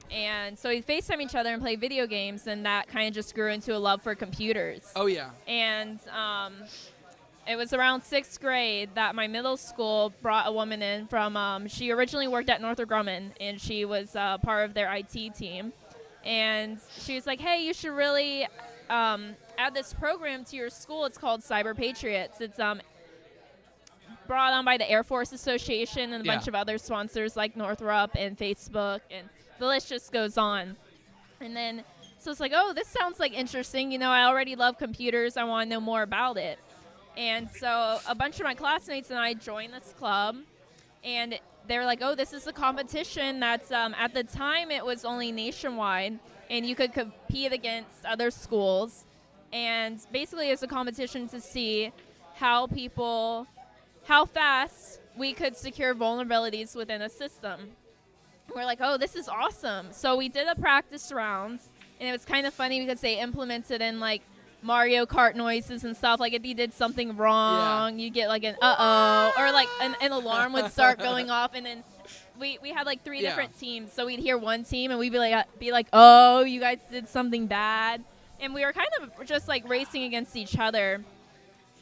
And so we'd FaceTime each other and play video games, and that kind of just grew into a love for computers. Oh yeah. And it was around sixth grade that my middle school brought a woman in from, she originally worked at Northrop Grumman, and she was part of their IT team. And she was like, hey, you should really add this program to your school. It's called Cyber Patriots. It's brought on by the Air Force Association and a bunch of other sponsors like Northrop and Facebook, and the list just goes on. And then, so it's like, oh, this sounds like interesting. You know, I already love computers. I want to know more about it. And so a bunch of my classmates and I joined this club, and they were like, oh, this is a competition that's, at the time, it was only nationwide, and you could compete against other schools. And basically it's a competition to see how fast we could secure vulnerabilities within a system. We're like, oh, this is awesome. So we did a practice round, and it was kind of funny because they implemented in like Mario Kart noises and stuff. Like if you did something wrong, you get like an uh-oh, or like an alarm would start going off, and then we had like three different teams. So we'd hear one team and we'd be like, oh, you guys did something bad. And we were kind of just like racing against each other.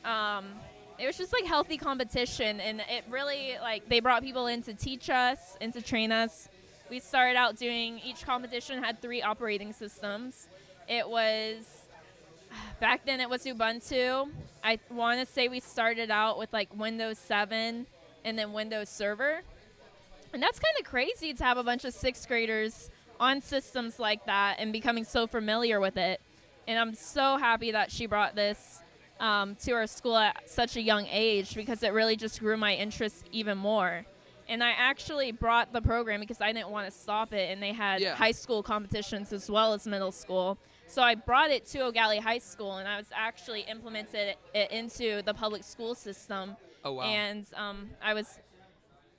It was just like healthy competition, and it really like they brought people in to teach us and to train us. We started out doing, each competition had 3 operating systems. It was, back then it was Ubuntu. I want to say we started out with like Windows 7 and then Windows Server. And that's kind of crazy to have a bunch of 6th graders on systems like that and becoming so familiar with it. And I'm so happy that she brought this to our school at such a young age, because it really just grew my interest even more. And I actually brought the program because I didn't want to stop it, and they had high school competitions as well as middle school. So I brought it to O'Galley High School, and I was actually implemented it into the public school system. Oh, wow. And I was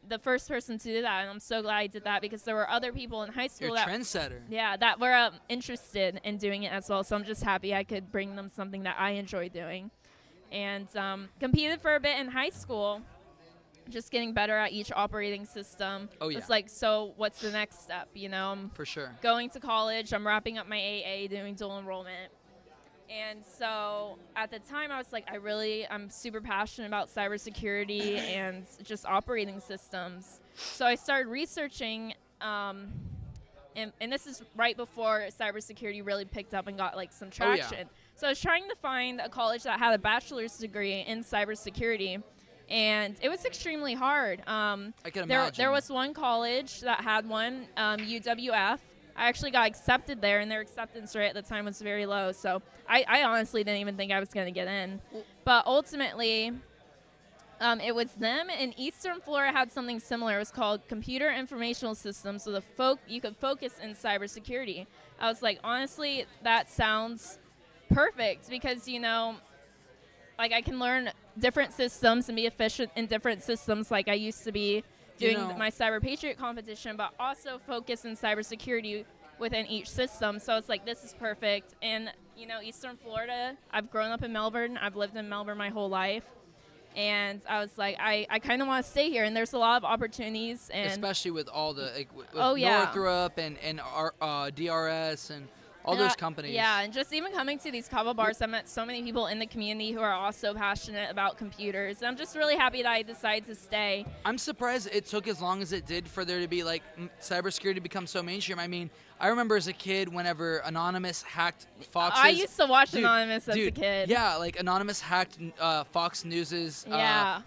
the first person to do that, and I'm so glad I did that, because there were other people in high school You're a trendsetter. that were interested in doing it as well. So I'm just happy I could bring them something that I enjoy doing. And competed for a bit in high school, just getting better at each operating system. Oh, yeah. It's like, so what's the next step? You know, I'm For sure. going to college. I'm wrapping up my AA, doing dual enrollment. And so at the time, I was like, I'm super passionate about cybersecurity and just operating systems. So I started researching, and this is right before cybersecurity really picked up and got like some traction. Oh, yeah. So I was trying to find a college that had a bachelor's degree in cybersecurity, and it was extremely hard. I can imagine. There was one college that had one, UWF. I actually got accepted there, and their acceptance rate at the time was very low. So I honestly didn't even think I was going to get in. But ultimately, it was them, and Eastern Florida had something similar. It was called Computer Informational Systems, so you could focus in cybersecurity. I was like, honestly, that sounds perfect, because, you know, like I can learn different systems and be efficient in different systems, like I used to be doing my Cyber Patriot competition, but also focus in cybersecurity within each system. So it's like, this is perfect. And, you know, Eastern Florida, I've grown up in Melbourne. I've lived in Melbourne my whole life. And I was like, I kind of want to stay here. And there's a lot of opportunities. And especially with all the, like, with Northrop and DRS and all those companies. Yeah, and just even coming to these kava bars, I've met so many people in the community who are also passionate about computers. And I'm just really happy that I decided to stay. I'm surprised it took as long as it did for there to be like cybersecurity become so mainstream. I mean, I remember as a kid whenever Anonymous hacked Fox's. I used to watch Anonymous as a kid. Yeah, like Anonymous hacked Fox News's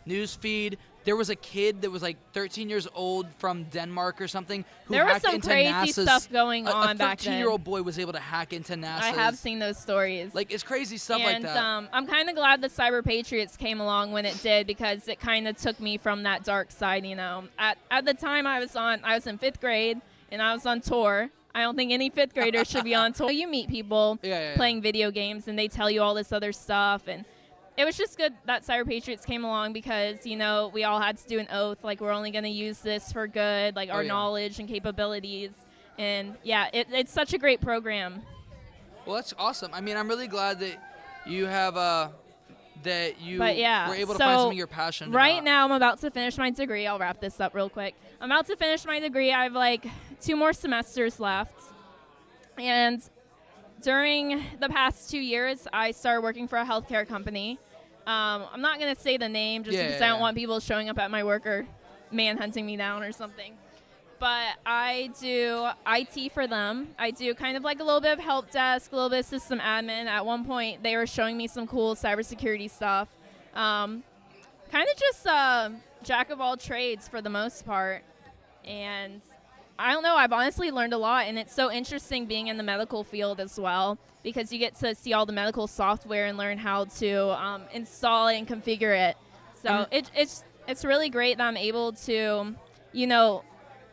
news feed. There was a kid that was like 13 years old from Denmark or something who there was hacked some into crazy NASA's, stuff going on back then. A 13-year-old boy was able to hack into NASA. I have seen those stories. Like, it's crazy stuff like that. And I'm kind of glad the Cyber Patriots came along when it did, because it kind of took me from that dark side, you know. At the time I was in 5th grade, and I was on tour. I don't think any 5th grader should be on tour. You meet people playing video games, and they tell you all this other stuff, and it was just good that Cyber Patriots came along, because, you know, we all had to do an oath, like, we're only going to use this for good, like, our knowledge and capabilities. And, yeah, it's such a great program. Well, that's awesome. I mean, I'm really glad that you have that you were able to find something you're passionate about. Right now, I'm about to finish my degree. I'll wrap this up real quick. I'm about to finish my degree. I have, like, 2 more semesters left. And during the past 2 years, I started working for a healthcare company. I'm not going to say the name just because I don't want people showing up at my work or manhunting me down or something. But I do IT for them. I do kind of like a little bit of help desk, a little bit of system admin. At one point, they were showing me some cool cybersecurity stuff. Kind of just jack of all trades for the most part. And I don't know, I've honestly learned a lot, and it's so interesting being in the medical field as well, because you get to see all the medical software and learn how to install it and configure it. So it's really great that I'm able to, you know,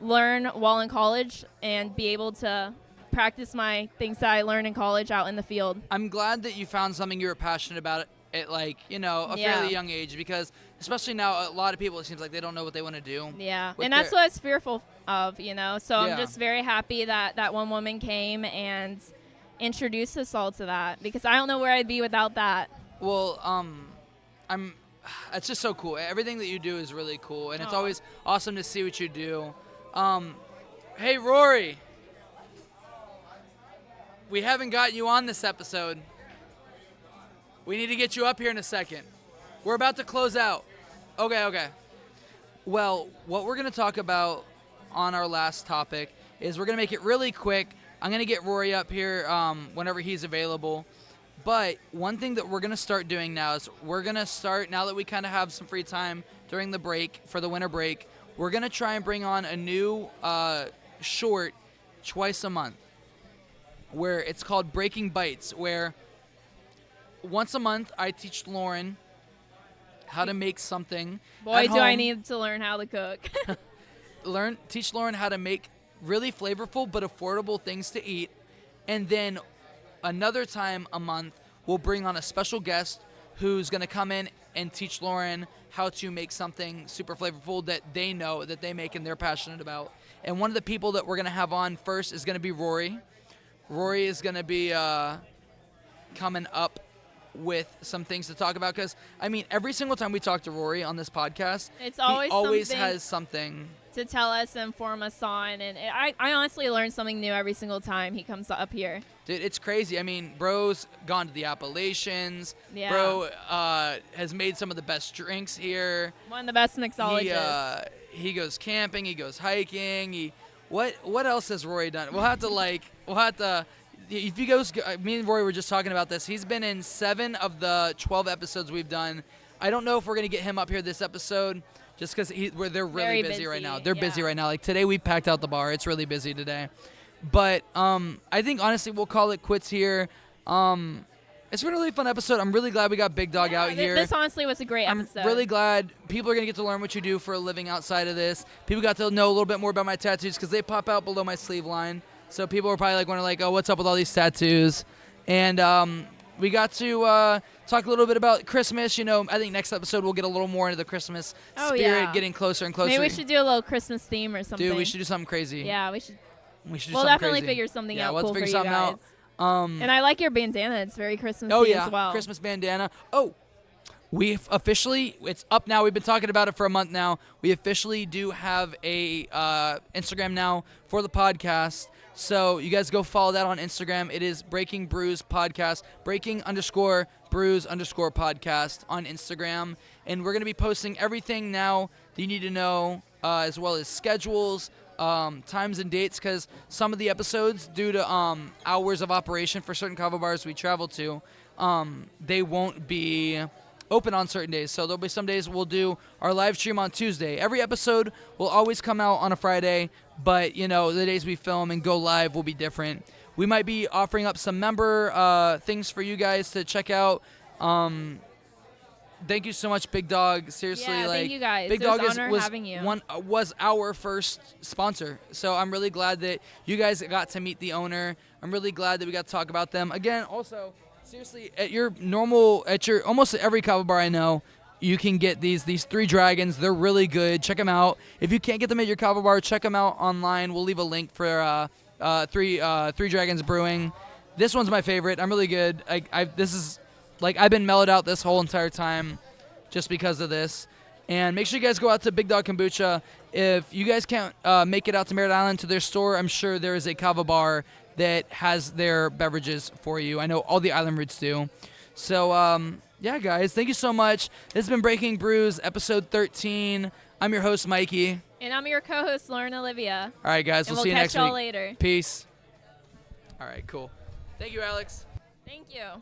learn while in college and be able to practice my things that I learned in college out in the field. I'm glad that you found something you were passionate about at, like, you know, a fairly young age, because especially now a lot of people, it seems like they don't know what they want to do. Yeah, and that's what I was fearful of, you know. So I'm just very happy that that one woman came and introduced us all to that, because I don't know where I'd be without that. Well, it's just so cool. Everything that you do is really cool, and it's always awesome to see what you do. Hey, Rory. We haven't got you on this episode. We need to get you up here in a second. We're about to close out. Okay. Well, what we're going to talk about on our last topic is we're going to make it really quick. I'm going to get Rory up here whenever he's available. But one thing that we're going to start doing now is we're going to start, now that we kind of have some free time during the break, for the winter break, we're going to try and bring on a new short twice a month, where it's called Breaking Bites, where once a month I teach Lauren how to make something. Boy, do I need to learn how to cook. Teach Lauren how to make really flavorful but affordable things to eat. And then another time a month, we'll bring on a special guest who's going to come in and teach Lauren how to make something super flavorful that they know, that they make and they're passionate about. And one of the people that we're going to have on first is going to be Rory. Rory is going to be coming up with some things to talk about, because, I mean, every single time we talk to Rory on this podcast, he always has something to tell us and inform us on, and I honestly learn something new every single time he comes up here. Dude, it's crazy. I mean, bro's gone to the Appalachians. Yeah. Bro has made some of the best drinks here. One of the best mixologists. He goes camping. He goes hiking. What else has Rory done? We'll have to. If you guys, me and Rory were just talking about this. He's been in 7 of the 12 episodes we've done. I don't know if we're gonna get him up here this episode, just because they're really busy right now. They're busy right now. Like today, we packed out the bar. It's really busy today. But I think honestly, we'll call it quits here. It's been a really fun episode. I'm really glad we got Big Dog out here. This honestly was a great episode. I'm really glad people are gonna get to learn what you do for a living outside of this. People got to know a little bit more about my tattoos, because they pop out below my sleeve line. So people were probably wondering oh, what's up with all these tattoos? And we got to talk a little bit about Christmas. You know, I think next episode we'll get a little more into the Christmas spirit, getting closer and closer. Maybe we should do a little Christmas theme or something. Dude, we should do something crazy. Yeah, we should. We'll definitely figure something out cool for you guys. And I like your bandana. It's very Christmassy as well. Christmas bandana. Oh, we've officially, it's up now. We've been talking about it for a month now. We officially do have a Instagram now for the podcast. So you guys go follow that on Instagram. It is Breaking Brews Podcast, breaking_brews_podcast on Instagram. And we're going to be posting everything now that you need to know, as well as schedules, times and dates, because some of the episodes, due to hours of operation for certain kava bars we travel to, they won't be open on certain days. So there'll be some days we'll do our live stream on Tuesday. Every episode will always come out on a Friday, but you know, the days we film and go live will be different. We might be offering up some member things for you guys to check out. Thank you so much, Big Dog. Seriously, yeah, like thank you guys. Big It was Dog an honor was having you. was our first sponsor. So I'm really glad that you guys got to meet the owner. I'm really glad that we got to talk about them. Again, also, seriously, at your almost every kava bar I know, you can get these Three Dragons. They're really good. Check them out. If you can't get them at your kava bar, check them out online. We'll leave a link for Three Dragons Brewing. This one's my favorite. I'm really good. This is like I've been mellowed out this whole entire time just because of this. And make sure you guys go out to Big Dog Kombucha. If you guys can't make it out to Merritt Island to their store, I'm sure there is a kava bar that has their beverages for you. I know all the Island Roots do. So, yeah, guys, thank you so much. This has been Breaking Brews, episode 13. I'm your host, Mikey. And I'm your co-host, Lauren Olivia. All right, guys, And we'll see you catch next y'all week. later. Peace. All right, cool. Thank you, Alex. Thank you.